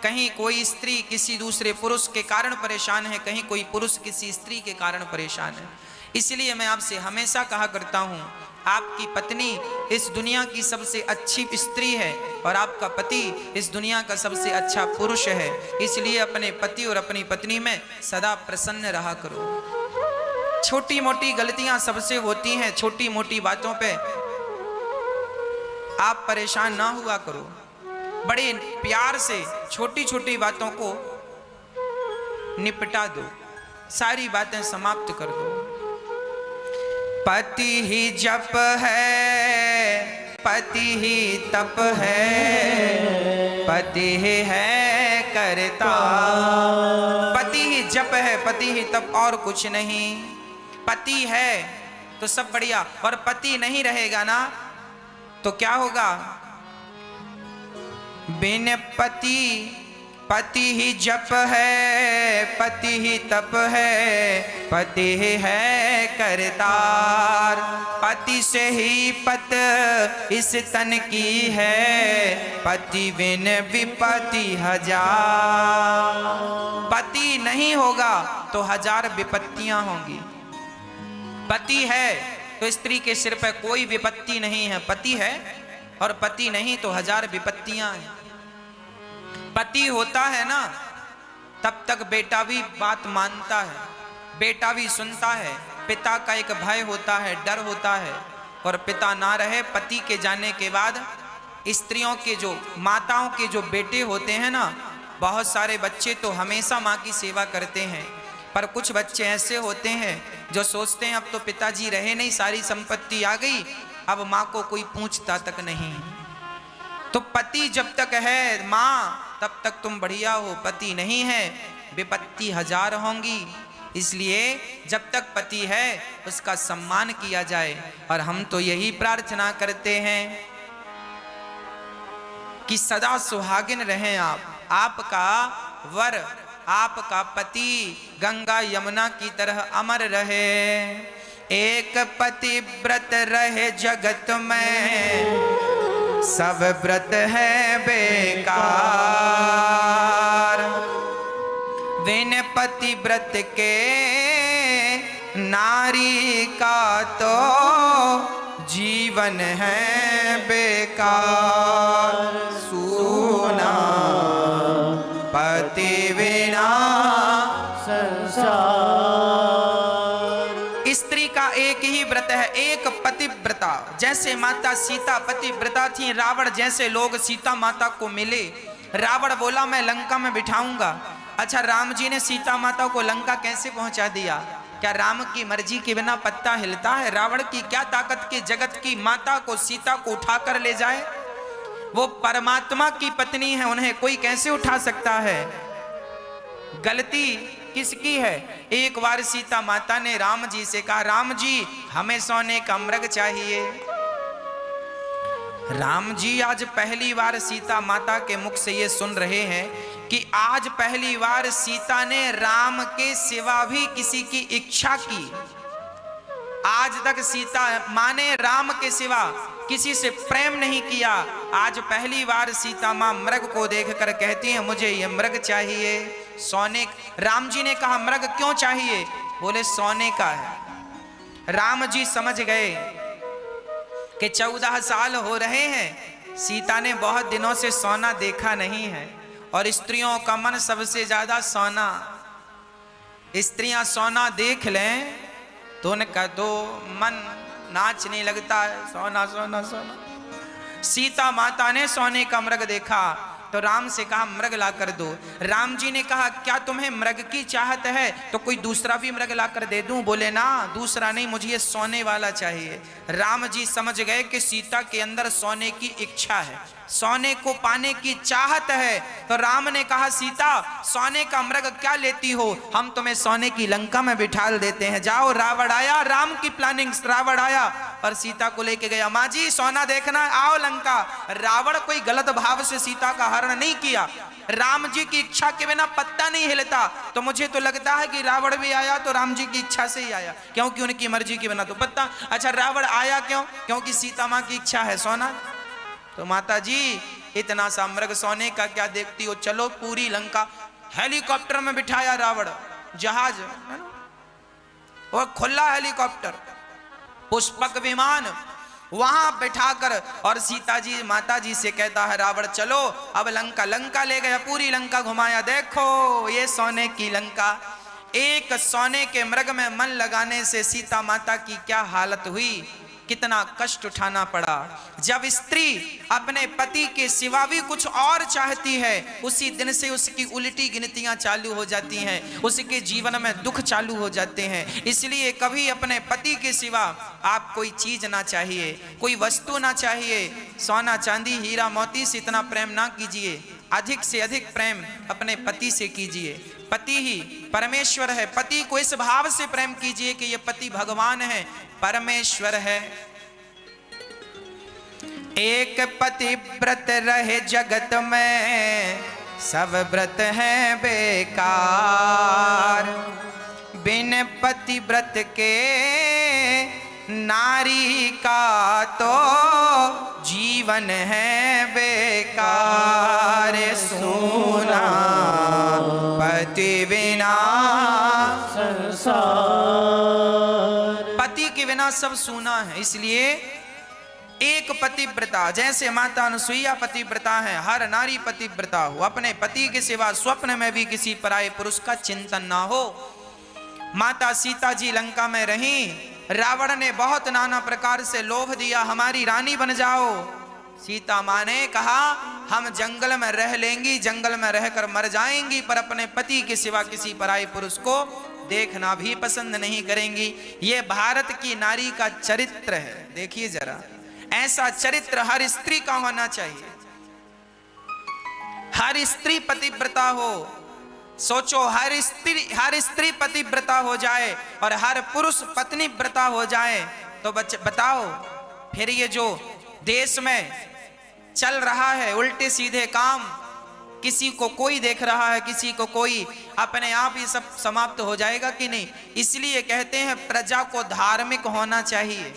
कहीं कोई स्त्री किसी दूसरे पुरुष के कारण परेशान है, कहीं कोई पुरुष किसी स्त्री के कारण परेशान है। इसलिए मैं आपसे हमेशा कहा करता हूं, आपकी पत्नी इस दुनिया की सबसे अच्छी स्त्री है और आपका पति इस दुनिया का सबसे अच्छा पुरुष है। इसलिए अपने पति और अपनी पत्नी में सदा प्रसन्न रहा करो। छोटी मोटी गलतियां सबसे होती हैं, छोटी मोटी बातों पे आप परेशान ना हुआ करो। बड़े प्यार से छोटी छोटी बातों को निपटा दो, सारी बातें समाप्त कर दो। पति ही जप है, पति ही तप है, पति ही है करता। पति ही जप है, पति ही तप, और कुछ नहीं। पति है तो सब बढ़िया, और पति नहीं रहेगा ना तो क्या होगा? बिन पति, पति ही जप है, पति ही तप है, पति ही है करतार। पति से ही पत इस तन की है, पति बिन विपत्ति हजार। पति नहीं होगा तो हजार विपत्तियां होंगी। पति है तो स्त्री के सिर पर कोई विपत्ति नहीं है। पति है और पति नहीं तो हजार विपत्तियां हैं। पति होता है ना, तब तक बेटा भी बात मानता है, बेटा भी सुनता है। पिता का एक भय होता है, डर होता है, और पिता ना रहे, पति के जाने के बाद स्त्रियों के जो, माताओं के जो बेटे होते हैं ना, बहुत सारे बच्चे तो हमेशा माँ की सेवा करते हैं, पर कुछ बच्चे ऐसे होते हैं जो सोचते हैं अब तो पिताजी रहे नहीं, सारी संपत्ति आ गई, अब माँ को कोई पूछता तक नहीं। तो पति जब तक है माँ, तब तक तुम बढ़िया हो। पति नहीं है, विपत्ति हजार होंगी। इसलिए जब तक पति है उसका सम्मान किया जाए, और हम तो यही प्रार्थना करते हैं। कि सदा सुहागिन रहें आप, आपका वर, आपका पति गंगा यमुना की तरह अमर रहे। एक पति व्रत रहे जगत में, सब व्रत है बेकार। बिन पति व्रत के नारी का तो जीवन है बेकार। सूना पति बिना संसार। स्त्री का एक ही व्रत है, एक पतिव्रता। जैसे माता सीता पतिव्रता थी, रावण जैसे लोग सीता माता को मिले, रावण बोला मैं लंका में बिठाऊंगा। अच्छा, राम जी ने सीता माता को लंका कैसे पहुंचा दिया? क्या राम की मर्जी के बिना पत्ता हिलता है? रावण की क्या ताकत कि जगत की माता को, सीता को उठाकर ले जाए? वो परमात्मा की पत्नी है, उन्हें कोई कैसे उठा सकता है? गलती किसकी है? एक बार सीता माता ने राम जी से कहा, राम जी हमें सोने का मृग चाहिए। राम जी आज पहली बार सीता माता के मुख से ये सुन रहे हैं कि आज पहली बार सीता ने राम के सिवा भी किसी की इच्छा की। आज तक सीता माँ ने राम के सिवा किसी से प्रेम नहीं किया। आज पहली बार सीता माँ मृग को देखकर कहती है मुझे ये मृग चाहिए, सोने। राम जी ने कहा मृग क्यों चाहिए? बोले सोने का है। राम जी समझ गए कि 14 साल हो रहे हैं, सीता ने बहुत दिनों से सोना देखा नहीं है, और स्त्रियों का मन सबसे ज्यादा सोना। स्त्रियां सोना देख लें तो उनका तो मन नाचने लगता है, सोना सोना सोना। सीता माता ने सोने का मृग देखा तो राम से कहा मृग ला कर दो। राम जी ने कहा क्या तुम्हें मृग की चाहत है तो कोई दूसरा भी मृग ला कर दे दूं? बोले ना, दूसरा नहीं, मुझे ये सोने वाला चाहिए। राम जी समझ गए कि सीता के अंदर सोने की इच्छा है, सोने को पाने की चाहत है। तो राम ने कहा सीता सोने का मृग क्या लेती हो, हम तुम्हें सोने की लंका में बिठाल देते हैं, जाओ। रावण आया, राम की प्लानिंग, रावण आया और सीता को लेके गया। माँ जी सोना देखना, आओ लंका। रावण कोई गलत भाव से सीता का हरण नहीं किया, राम जी की इच्छा के बिना पत्ता नहीं हिलता। तो मुझे तो लगता है कि रावण भी आया तो राम जी की इच्छा से ही आया, क्योंकि उनकी मर्जी के बिना तो पत्ता। अच्छा, रावण आया क्यों? क्योंकि सीता माँ की इच्छा है सोना। तो माता जी इतना सा मृग सोने का क्या देखती हो, चलो पूरी लंका। हेलीकॉप्टर में बिठाया रावण, जहाज है ना, और खुला हेलीकॉप्टर, पुष्पक विमान, वहां बिठाकर और सीता जी माता जी से कहता है रावण चलो अब लंका। लंका ले गया, पूरी लंका घुमाया, देखो ये सोने की लंका। एक सोने के मृग में मन लगाने से सीता माता की क्या हालत हुई, कितना कष्ट उठाना पड़ा। जब स्त्री अपने पति के सिवा भी कुछ और चाहती है, उसी दिन से उसकी उल्टी गिनतियां चालू हो जाती हैं, उसके जीवन में दुख चालू हो जाते हैं। इसलिए कभी अपने पति के सिवा आप कोई चीज ना चाहिए, कोई वस्तु ना चाहिए। सोना चांदी हीरा मोती से इतना प्रेम ना कीजिए, अधिक से अधिक प्रेम अपने पति से कीजिए। पति ही परमेश्वर है, पति को इस भाव से प्रेम कीजिए कि ये पति भगवान है, परमेश्वर है। एक पति व्रत रहे जगत में, सब व्रत है बेकार। बिन पति व्रत के नारी का तो जीवन है बेकार। सोना पति बिना संसार। पति के बिना सब सूना है। इसलिए एक पतिव्रता, जैसे माता अनुसुईया पतिव्रता है, हर नारी पतिव्रता हो, अपने पति के सिवा स्वप्न में भी किसी पराये पुरुष का चिंतन ना हो। माता सीता जी लंका में रही, रावण ने बहुत नाना प्रकार से लोभ दिया, हमारी रानी बन जाओ। सीता माँ ने कहा हम जंगल में रह लेंगी, जंगल में रहकर मर जाएंगी, पर अपने पति के सिवा किसी पराये पुरुष को देखना भी पसंद नहीं करेंगी। ये भारत की नारी का चरित्र है। देखिए जरा, ऐसा चरित्र हर स्त्री का होना चाहिए। हर स्त्री पतिव्रता हो। सोचो, हर स्त्री पतिव्रता हो जाए और हर पुरुष पत्नीव्रता हो जाए तो बताओ फिर ये जो देश में चल रहा है उल्टे सीधे काम, किसी को कोई देख रहा है, किसी को कोई, अपने आप ये सब समाप्त हो जाएगा कि नहीं। इसलिए कहते हैं प्रजा को धार्मिक होना चाहिए।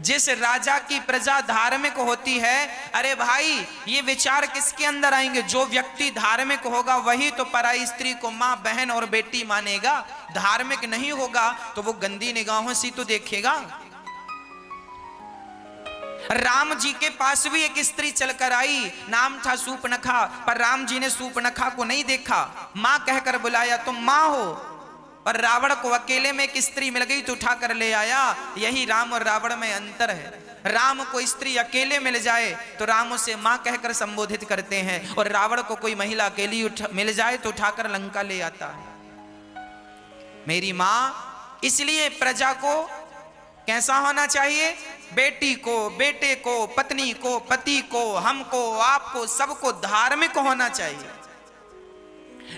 जिस राजा की प्रजा धार्मिक होती है, अरे भाई ये विचार किसके अंदर आएंगे? जो व्यक्ति धार्मिक होगा वही तो पराई स्त्री को मां, बहन और बेटी मानेगा। धार्मिक नहीं होगा तो वो गंदी निगाहों से तो देखेगा। राम जी के पास भी एक स्त्री चलकर आई, नाम था सूपनखा, पर राम जी ने सूपनखा को नहीं देखा, मां कहकर बुलाया, तुम मां हो। और रावण को अकेले में एक स्त्री मिल गई तो उठा कर ले आया। यही राम और रावण में अंतर है। राम को स्त्री अकेले मिल जाए तो राम उसे मां कहकर संबोधित करते हैं, और रावण को कोई महिला अकेली मिल जाए तो उठाकर लंका ले आता है, मेरी मां। इसलिए प्रजा को कैसा होना चाहिए? बेटी को, बेटे को, पत्नी को, पति को, हमको, आपको, सबको धार्मिक होना चाहिए।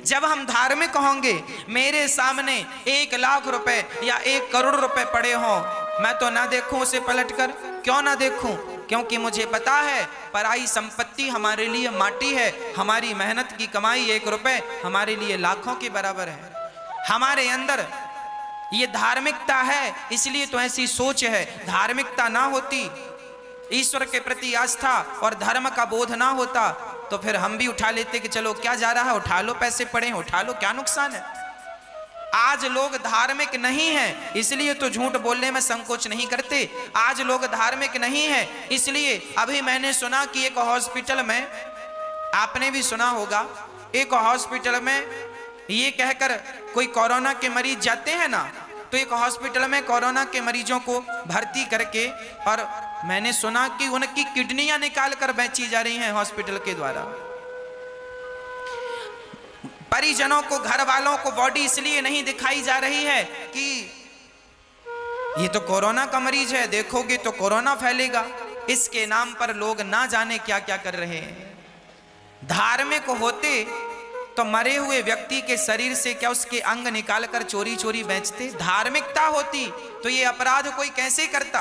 जब हम धार्मिक होंगे, मेरे सामने 1 लाख रुपए या 1 करोड़ रुपए पड़े हों, मैं तो ना देखूं उसे पलटकर। क्यों ना देखूं? क्योंकि मुझे पता है पराई संपत्ति हमारे लिए माटी है, हमारी मेहनत की कमाई 1 रुपए हमारे लिए लाखों के बराबर है। हमारे अंदर ये धार्मिकता है, इसलिए तो ऐसी सोच है। धार्मिकता ना होती, ईश्वर के प्रति आस्था और धर्म का बोध ना होता, तो फिर हम भी उठा लेते कि चलो क्या जा रहा है, उठा लो, पैसे पड़े हैं उठा लो, क्या नुकसान है। आज लोग धार्मिक नहीं हैं, इसलिए तो झूठ बोलने में संकोच नहीं करते। आज लोग धार्मिक नहीं हैं, इसलिए अभी मैंने सुना कि एक हॉस्पिटल में, आपने भी सुना होगा, एक हॉस्पिटल में ये कहकर कोई कोरोना के मरीज जाते हैं ना, तो एक हॉस्पिटल में कोरोना के मरीजों को भर्ती करके, और मैंने सुना कि उनकी किडनियां निकाल कर बेची जा रही हैं हॉस्पिटल के द्वारा। परिजनों को, घर वालों को बॉडी इसलिए नहीं दिखाई जा रही है कि ये तो कोरोना का मरीज है, देखोगे तो कोरोना फैलेगा। इसके नाम पर लोग ना जाने क्या क्या कर रहे हैं। धार्मिक होते तो मरे हुए व्यक्ति के शरीर से क्या उसके अंग निकाल कर चोरी चोरी बेचते? धार्मिकता होती तो ये अपराध कोई कैसे करता?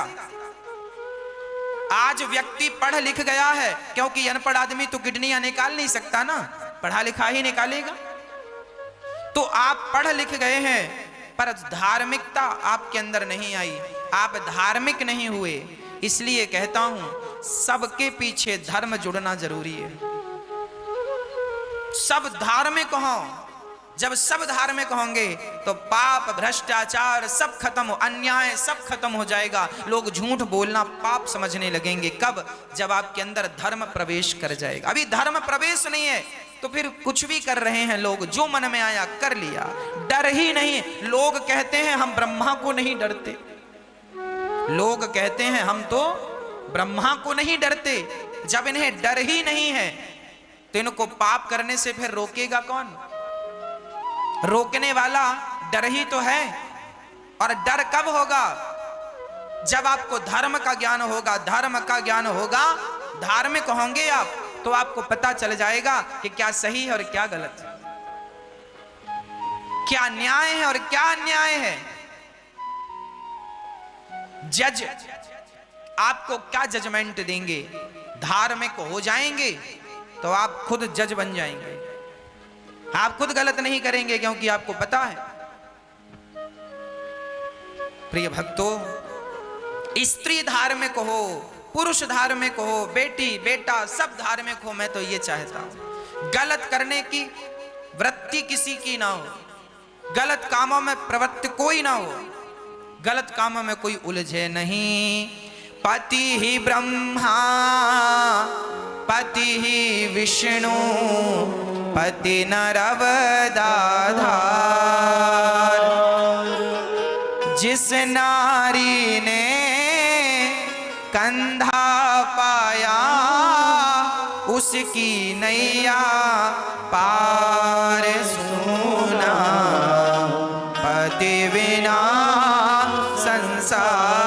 आज व्यक्ति पढ़ लिख गया है, क्योंकि अनपढ़ आदमी तो किडनियां निकाल नहीं सकता ना, पढ़ा लिखा ही निकालेगा। तो आप पढ़ लिख गए हैं, पर धार्मिकता आपके अंदर नहीं आई, आप धार्मिक नहीं हुए। इसलिए कहता हूं सबके पीछे धर्म जुड़ना जरूरी है। सब धार्मिक हों। जब सब धार्मिक होंगे तो पाप, भ्रष्टाचार सब खत्म, अन्याय सब खत्म हो जाएगा। लोग झूठ बोलना पाप समझने लगेंगे। कब? जब आपके अंदर धर्म प्रवेश कर जाएगा। अभी धर्म प्रवेश नहीं है तो फिर कुछ भी कर रहे हैं लोग, जो मन में आया कर लिया, डर ही नहीं। लोग कहते हैं हम ब्रह्मा को नहीं डरते, लोग कहते हैं हम तो ब्रह्मा को नहीं डरते। जब इन्हें डर ही नहीं है तो इनको पाप करने से फिर रोकेगा कौन? रोकने वाला डर ही तो है। और डर कब होगा? जब आपको धर्म का ज्ञान होगा। धर्म का ज्ञान होगा, धार्मिक होंगे आप, तो आपको पता चल जाएगा कि क्या सही है और क्या गलत है, क्या न्याय है और क्या अन्याय है। जज आपको क्या जजमेंट देंगे? धार्मिक हो जाएंगे तो आप खुद जज बन जाएंगे। आप खुद गलत नहीं करेंगे क्योंकि आपको पता है। प्रिय भक्तों, स्त्री धार्मिक हो, पुरुष धार्मिक हो, बेटी बेटा सब धार्मिक हो। मैं तो ये चाहता हूं गलत करने की वृत्ति किसी की ना हो, गलत कामों में प्रवृत्ति कोई ना हो, गलत कामों में कोई उलझे नहीं। पति ही ब्रह्मा, पति ही विष्णु, पति नरवदाधार। जिस नारी ने कंधा पाया उसकी नैया पार सुना, पति बिना संसार।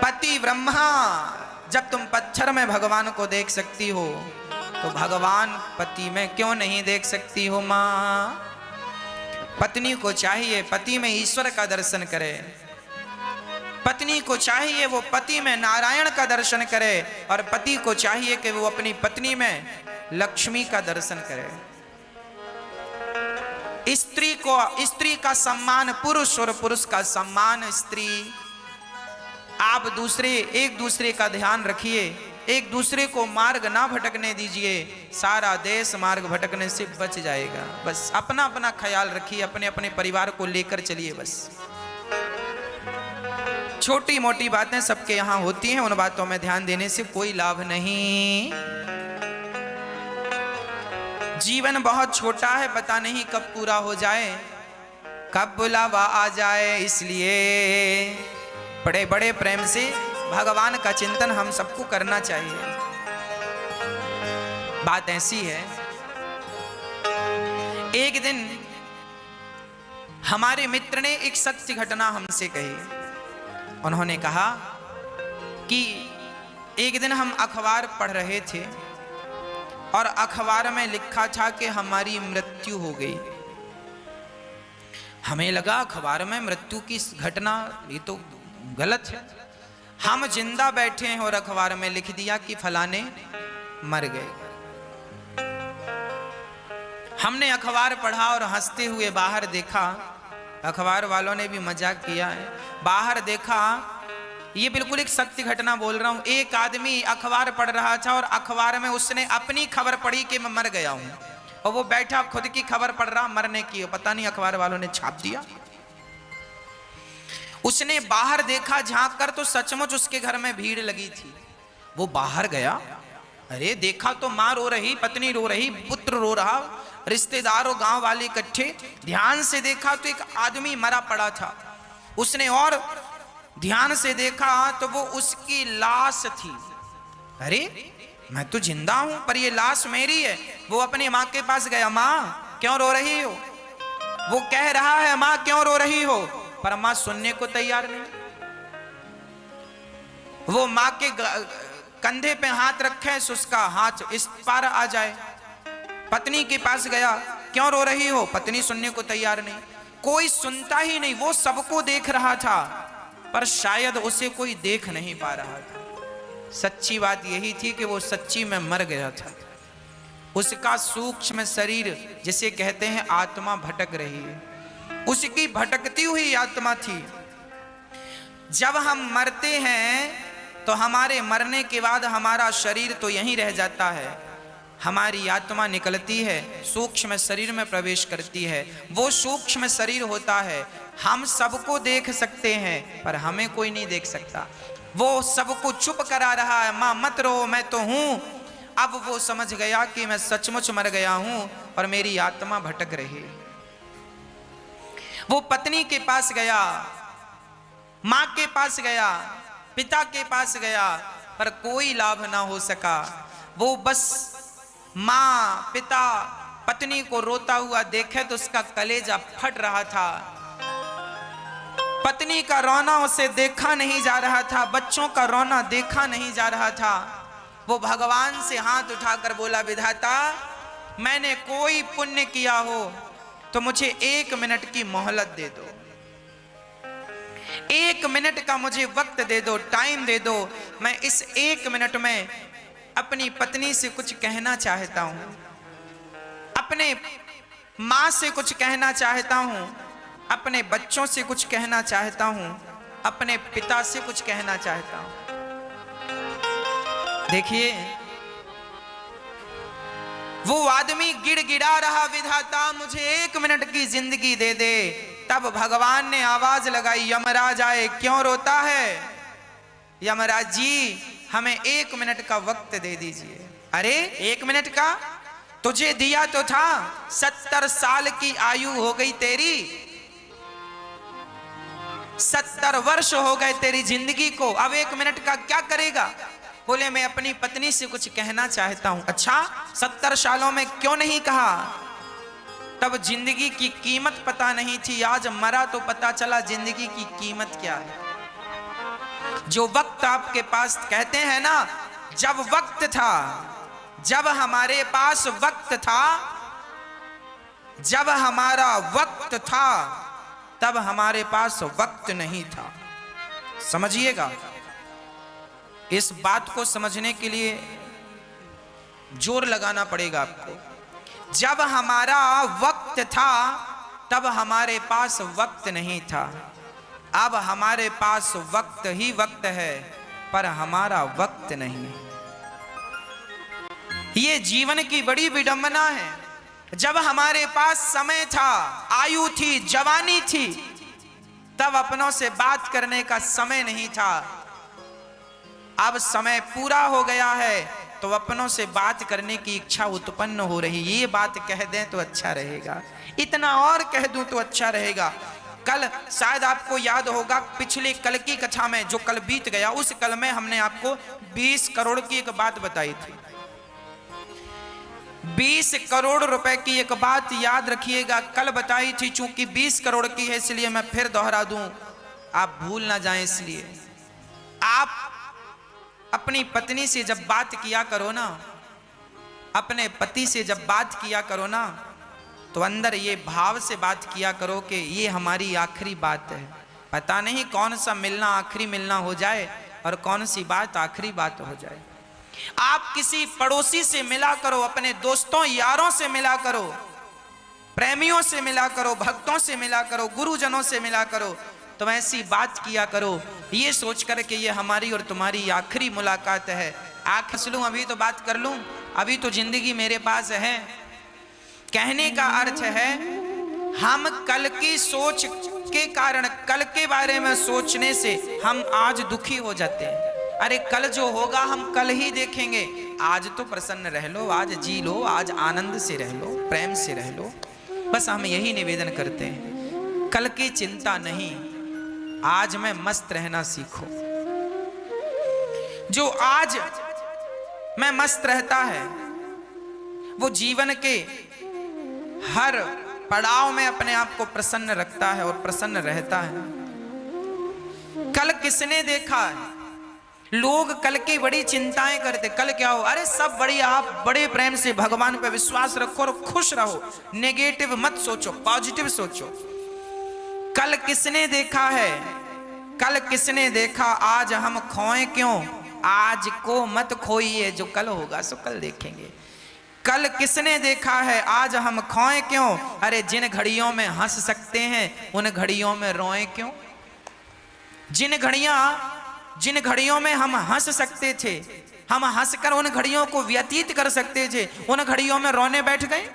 पति ब्रह्मा, जब तुम पत्थर में भगवान को देख सकती हो तो भगवान पति में क्यों नहीं देख सकती हो मां? पत्नी को चाहिए पति में ईश्वर का दर्शन करे। पत्नी को चाहिए वो पति में नारायण का दर्शन करे, और पति को चाहिए कि वो अपनी पत्नी में लक्ष्मी का दर्शन करे। स्त्री का सम्मान पुरुष और पुरुष का सम्मान स्त्री। आप एक दूसरे का ध्यान रखिए, एक दूसरे को मार्ग ना भटकने दीजिए, सारा देश मार्ग भटकने से बच जाएगा। बस अपना अपना ख्याल रखिए, अपने अपने परिवार को लेकर चलिए। बस छोटी मोटी बातें सबके यहाँ होती हैं, उन बातों में ध्यान देने से कोई लाभ नहीं। जीवन बहुत छोटा है, पता नहीं कब पूरा हो जाए, कब बुलावा आ जाए। इसलिए बड़े बड़े प्रेम से भगवान का चिंतन हम सबको करना चाहिए। बात ऐसी है, एक दिन हमारे मित्र ने एक सत्य घटना हमसे कही। उन्होंने कहा कि एक दिन हम अखबार पढ़ रहे थे और अखबार में लिखा था कि हमारी मृत्यु हो गई। हमें लगा अखबार में मृत्यु की घटना, ये तो गलत है। हम जिंदा बैठे हैं और अखबार में लिख दिया कि फलाने मर गए। हमने अखबार पढ़ा और हंसते हुए बाहर देखा, अखबार वालों ने भी मजाक किया है। बाहर देखा, ये बिल्कुल एक सत्य घटना बोल रहा हूं। एक आदमी अखबार पढ़ रहा था और अखबार में उसने अपनी खबर पढ़ी कि मैं मर गया हूं, और वो बैठा खुद की खबर पढ़ रहा मरने की, पता नहीं अखबार वालों ने छाप दिया। उसने बाहर देखा झांक कर, तो सचमुच उसके घर में भीड़ लगी थी। वो बाहर गया, अरे देखा तो मां रो रही, पत्नी रो रही, पुत्र रो रहा, रिश्तेदार और गांव वाले इकट्ठे। ध्यान से देखा तो एक आदमी मरा पड़ा था। उसने और ध्यान से देखा तो वो उसकी लाश थी। अरे मैं तो जिंदा हूं पर ये लाश मेरी है। वो अपनी मां के पास गया, मां क्यों रो रही हो? वो कह रहा है मां क्यों रो रही हो, पर मां सुनने को तैयार नहीं। वो मां के कंधे पे हाथ रखे, उसका हाथ इस पार आ जाए। पत्नी के पास गया, क्यों रो रही हो? पत्नी सुनने को तैयार नहीं। कोई सुनता ही नहीं। वो सबको देख रहा था पर शायद उसे कोई देख नहीं पा रहा था। सच्ची बात यही थी कि वो सच्ची में मर गया था। उसका सूक्ष्म शरीर, जिसे कहते हैं आत्मा, भटक रही है। उसकी भटकती हुई आत्मा थी। जब हम मरते हैं तो हमारे मरने के बाद हमारा शरीर तो यहीं रह जाता है, हमारी आत्मा निकलती है, सूक्ष्म शरीर में प्रवेश करती है। वो सूक्ष्म शरीर होता है, हम सबको देख सकते हैं पर हमें कोई नहीं देख सकता। वो सबको चुप करा रहा है, मां मत रो, मैं तो हूं। अब वो समझ गया कि मैं सचमुच मर गया हूं और मेरी आत्मा भटक रही। वो पत्नी के पास गया, मां के पास गया, पिता के पास गया, पर कोई लाभ ना हो सका। वो बस मां, पिता, पत्नी को रोता हुआ देखे तो उसका कलेजा फट रहा था। पत्नी का रोना उसे देखा नहीं जा रहा था, बच्चों का रोना देखा नहीं जा रहा था। वो भगवान से हाथ उठाकर बोला, विधाता मैंने कोई पुण्य किया हो तो मुझे 1 मिनट की मोहलत दे दो, 1 मिनट का मुझे वक्त दे दो, टाइम दे दो। मैं इस 1 मिनट में अपनी पत्नी से कुछ कहना चाहता हूं, अपने मां से कुछ कहना चाहता हूं, अपने बच्चों से कुछ कहना चाहता हूं, अपने पिता से कुछ कहना चाहता हूं। देखिए वो आदमी गिड़गिड़ा रहा, विधाता मुझे 1 मिनट की जिंदगी दे दे। तब भगवान ने आवाज लगाई, यमराज आए, क्यों रोता है? यमराज जी हमें 1 मिनट का वक्त दे दीजिए। अरे 1 मिनट का? तुझे दिया तो था, 70 साल की आयु हो गई तेरी, 70 वर्ष हो गए तेरी जिंदगी को, अब 1 मिनट का क्या करेगा? बोले मैं अपनी पत्नी से कुछ कहना चाहता हूं। अच्छा 70 सालों में क्यों नहीं कहा? तब जिंदगी की कीमत पता नहीं थी, आज मरा तो पता चला जिंदगी की कीमत क्या है। जो वक्त आपके पास, कहते हैं ना, जब वक्त था, जब हमारे पास वक्त था, जब हमारा वक्त था, तब हमारे पास वक्त नहीं था। समझिएगा, इस बात को समझने के लिए जोर लगाना पड़ेगा आपको। जब हमारा वक्त था तब हमारे पास वक्त नहीं था, अब हमारे पास वक्त ही वक्त है पर हमारा वक्त नहीं। ये जीवन की बड़ी विडंबना है। जब हमारे पास समय था, आयु थी, जवानी थी, तब अपनों से बात करने का समय नहीं था। अब समय पूरा हो गया है तो अपनों से बात करने की इच्छा उत्पन्न हो रही। ये बात कह दें तो अच्छा रहेगा, इतना और कह दूं तो अच्छा रहेगा। कल शायद आपको याद होगा, पिछले कल की कथा में, जो कल बीत गया, उस कल में हमने आपको 20 करोड़ की एक बात बताई थी। 20 करोड़ रुपए की एक बात याद रखिएगा, कल बताई थी। चूंकि 20 करोड़ की है इसलिए मैं फिर दोहरा दूं, आप भूल ना जाएं। इसलिए आप अपनी पत्नी से जब बात किया करो ना, अपने पति से जब बात किया करो ना, तो अंदर ये भाव से बात किया करो कि ये हमारी आखिरी बात है। पता नहीं कौन सा मिलना आखिरी मिलना हो जाए और कौन सी बात आखिरी बात हो जाए। आप किसी पड़ोसी से मिला करो, अपने दोस्तों यारों से मिला करो, प्रेमियों से मिला करो, भक्तों से मिला करो, गुरुजनों से मिला करो, तो ऐसी बात किया करो ये सोचकर कि ये हमारी और तुम्हारी आखिरी मुलाकात है। आखिर सुनूं, अभी तो बात कर लूं, अभी तो जिंदगी मेरे पास है। कहने का अर्थ है हम कल की सोच के कारण, कल के बारे में सोचने से हम आज दुखी हो जाते हैं। अरे कल जो होगा हम कल ही देखेंगे, आज तो प्रसन्न रह लो, आज जी लो, आज आनंद से रह लो, प्रेम से रह लो। बस हम यही निवेदन करते हैं, कल की चिंता नहीं, आज में मस्त रहना सीखो। जो आज में मस्त रहता है वो जीवन के हर पड़ाव में अपने आप को प्रसन्न रखता है और प्रसन्न रहता है। कल किसने देखा है? लोग कल की बड़ी चिंताएं करते, कल क्या हो, अरे सब बढ़िया, आप बड़े प्रेम से भगवान पर विश्वास रखो और खुश रहो, नेगेटिव मत सोचो, पॉजिटिव सोचो। कल किसने देखा है? कल किसने देखा? आज हम खोए क्यों? आज को मत खोइए, जो कल होगा सो कल देखेंगे। कल किसने देखा है? आज हम खोए क्यों? अरे जिन घड़ियों में हंस सकते हैं उन घड़ियों में रोए क्यों? जिन घड़ियों में हम हंस सकते थे, हम हंसकर उन घड़ियों को व्यतीत कर सकते थे, उन घड़ियों में रोने बैठ गए।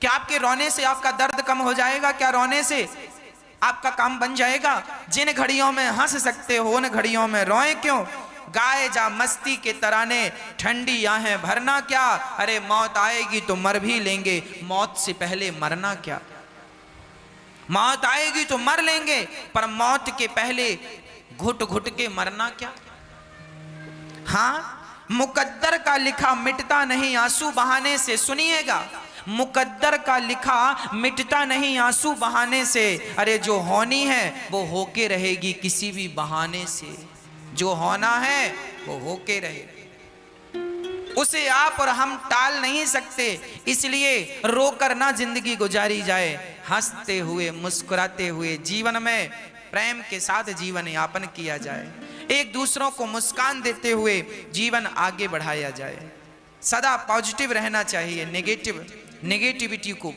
क्या आपके रोने से आपका दर्द कम हो जाएगा? क्या रोने से आपका काम बन जाएगा? जिन घड़ियों में हंस सकते हो उन घड़ियों में रोए क्यों? गाए जा मस्ती के तराने, ठंडी आहें भरना क्या? अरे मौत आएगी तो मर भी लेंगे, मौत से पहले मरना क्या? मौत आएगी तो मर लेंगे, पर मौत के पहले घुट घुट के मरना क्या? हाँ, मुकद्दर का लिखा मिटता नहीं आंसू बहाने से। सुनिएगा, मुकद्दर का लिखा मिटता नहीं आंसू बहाने से। अरे जो होनी है वो होके रहेगी किसी भी बहाने से। जो होना है वो होके रहेगी, उसे आप और हम टाल नहीं सकते। इसलिए रोकर ना जिंदगी गुजारी जाए, हंसते हुए मुस्कुराते हुए जीवन में प्रेम के साथ जीवन यापन किया जाए, एक दूसरों को मुस्कान देते हुए जीवन आगे बढ़ाया जाए। सदा पॉजिटिव रहना चाहिए, नेगेटिविटी को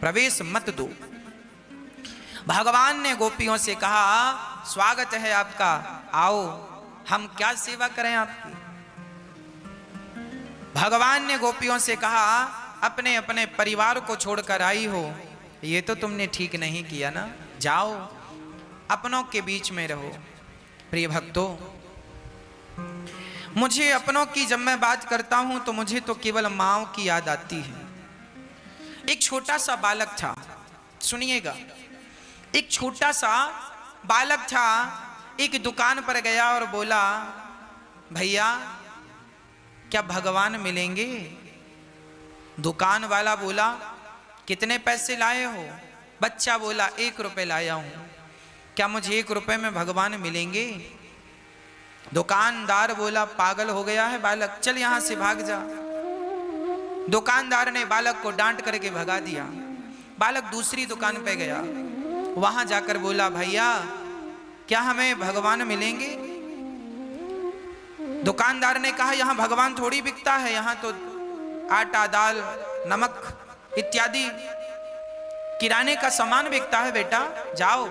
प्रवेश मत दो। भगवान ने गोपियों से कहा, स्वागत है आपका, आओ हम क्या सेवा करें आपकी। भगवान ने गोपियों से कहा, अपने अपने परिवार को छोड़कर आई हो, ये तो तुमने ठीक नहीं किया ना, जाओ अपनों के बीच में रहो। प्रिय भक्तों, मुझे अपनों की जब मैं बात करता हूं तो मुझे तो केवल माँ की याद आती है। एक छोटा सा बालक था, सुनिएगा, एक छोटा सा बालक था, एक दुकान पर गया और बोला, भैया क्या भगवान मिलेंगे? दुकान वाला बोला, कितने पैसे लाए हो? बच्चा बोला, 1 रुपए लाया हूं। क्या मुझे 1 रुपए में भगवान मिलेंगे? दुकानदार बोला, पागल हो गया है बालक, चल यहां से भाग जा। दुकानदार ने बालक को डांट करके भगा दिया। बालक दूसरी दुकान पे गया, वहां जाकर बोला, भैया क्या हमें भगवान मिलेंगे? दुकानदार ने कहा यहाँ भगवान थोड़ी बिकता है, यहाँ तो आटा, दाल, नमक इत्यादि किराने का सामान बिकता है बेटा, जाओ।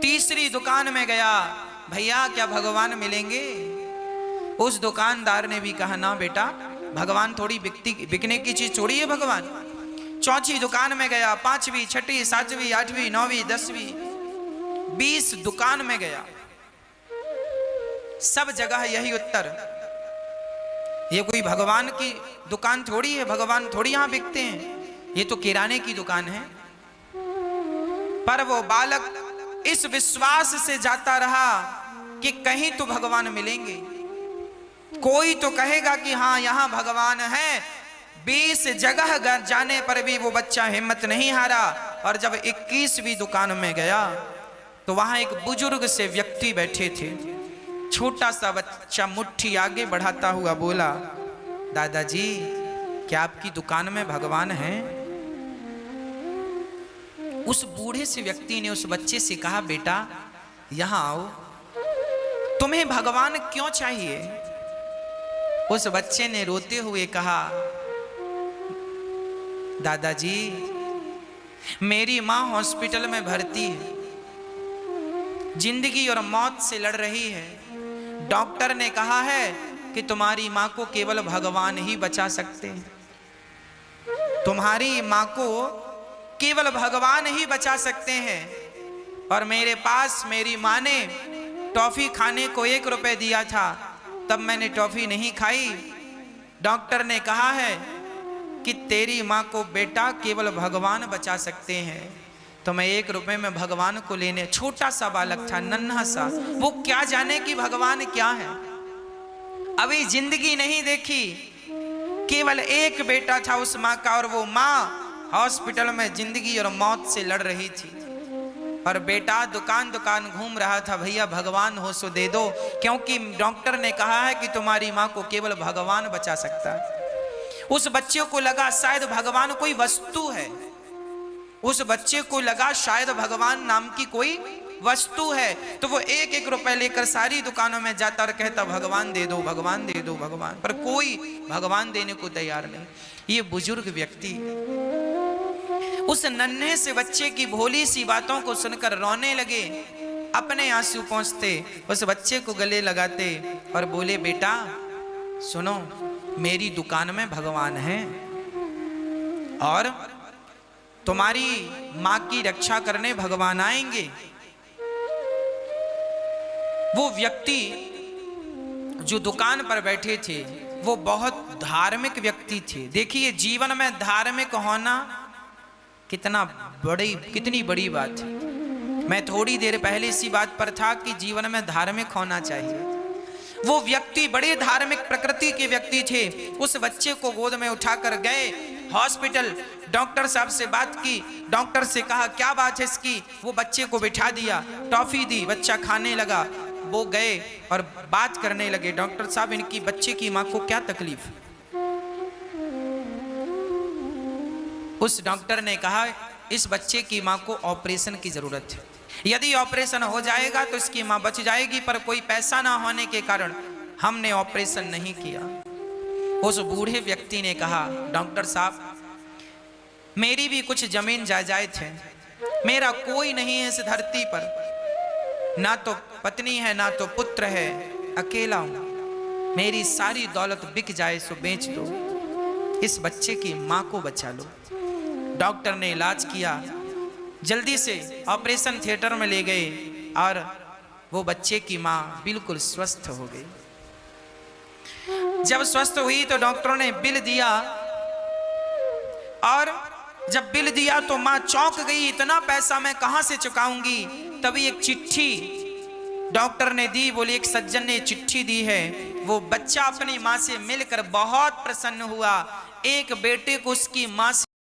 तीसरी दुकान में गया, भैया क्या भगवान मिलेंगे? उस दुकानदार ने भी कहा ना बेटा, भगवान थोड़ी बिकने की चीज थोड़ी है भगवान। चौथी दुकान में गया, पांचवी, छठी, सातवीं, आठवीं, नौवीं, 10वीं, 20 दुकान में गया, सब जगह यही उत्तर, ये कोई भगवान की दुकान थोड़ी है, भगवान थोड़ी यहां बिकते हैं, ये तो किराने की दुकान है। पर वो बालक इस विश्वास से जाता रहा कि कहीं तो भगवान मिलेंगे, कोई तो कहेगा कि हाँ यहां भगवान है। 20 जगह जाने पर भी वो बच्चा हिम्मत नहीं हारा, और जब 21वीं दुकान में गया तो वहां एक बुजुर्ग से व्यक्ति बैठे थे। छोटा सा बच्चा मुट्ठी आगे बढ़ाता हुआ बोला, दादाजी क्या आपकी दुकान में भगवान है? उस बूढ़े से व्यक्ति ने उस बच्चे से कहा, बेटा यहां आओ, तुम्हें भगवान क्यों चाहिए? उस बच्चे ने रोते हुए कहा, दादाजी मेरी मां हॉस्पिटल में भर्ती है, जिंदगी और मौत से लड़ रही है। डॉक्टर ने कहा है कि तुम्हारी मां को केवल भगवान ही बचा सकते हैं, तुम्हारी मां को केवल भगवान ही बचा सकते हैं। और मेरे पास मेरी मां ने टॉफी खाने को 1 रुपए दिया था, तब मैंने टॉफी नहीं खाई। डॉक्टर ने कहा है कि तेरी मां को बेटा केवल भगवान बचा सकते हैं, तो मैं 1 रुपए में भगवान को लेने, छोटा सा बालक था, नन्हा सा, वो क्या जाने कि भगवान क्या है, अभी जिंदगी नहीं देखी, केवल एक बेटा था उस माँ का, और वो माँ हॉस्पिटल में जिंदगी और मौत से लड़ रही थी, और बेटा दुकान दुकान घूम रहा था, भैया भगवान हो सो दे दो, क्योंकि डॉक्टर ने कहा है कि तुम्हारी माँ को केवल भगवान बचा सकता है। उस बच्चे को लगा शायद भगवान कोई वस्तु है, उस बच्चे को लगा शायद भगवान नाम की कोई वस्तु है, तो वो 1-1 रुपए लेकर सारी दुकानों में जाता और कहता, भगवान दे दो, भगवान दे दो, भगवान, पर कोई भगवान देने को तैयार नहीं। ये बुजुर्ग व्यक्ति उस नन्हे से बच्चे की भोली सी बातों को सुनकर रोने लगे, अपने आंसू पोंछते उस बच्चे को गले लगाते और बोले, बेटा सुनो, मेरी दुकान में भगवान है, और तुम्हारी मां की रक्षा करने भगवान आएंगे। वो व्यक्ति जो दुकान पर बैठे थे वो बहुत धार्मिक व्यक्ति थे। देखिए जीवन में धार्मिक होना कितनी बड़ी बात है। मैं थोड़ी देर पहले इसी बात पर था कि जीवन में धार्मिक होना चाहिए। वो व्यक्ति बड़े धार्मिक प्रकृति के व्यक्ति थे। उस बच्चे को गोद में उठाकर गए हॉस्पिटल, डॉक्टर साहब से बात की, डॉक्टर से कहा क्या बात है इसकी, वो बच्चे को बिठा दिया, टॉफी दी, बच्चा खाने लगा। वो गए और बात करने लगे, डॉक्टर साहब इनकी बच्चे की मां को क्या तकलीफ? उस डॉक्टर ने कहा इस बच्चे की मां को ऑपरेशन की जरूरत है, यदि ऑपरेशन हो जाएगा तो इसकी मां बच जाएगी, पर कोई पैसा ना होने के कारण हमने ऑपरेशन नहीं किया। उस बूढ़े व्यक्ति ने कहा, डॉक्टर साहब मेरी भी कुछ जमीन जायदाद है, मेरा कोई नहीं है इस धरती पर, ना तो पत्नी है ना तो पुत्र है, अकेला हूं, मेरी सारी दौलत बिक जाए सो बेच दो, इस बच्चे की मां को बचा लो। डॉक्टर ने इलाज किया, जल्दी से ऑपरेशन थिएटर में ले गए और वो बच्चे की मां बिल्कुल स्वस्थ हो गई। जब स्वस्थ हुई तो डॉक्टरों ने बिल दिया, और जब बिल दिया तो मां चौंक गई, इतना पैसा मैं कहां से चुकाऊंगी। तभी एक चिट्ठी डॉक्टर ने दी, बोली एक सज्जन ने चिट्ठी दी है। वो बच्चा अपनी मां से मिलकर बहुत प्रसन्न हुआ, एक बेटे को उसकी मां से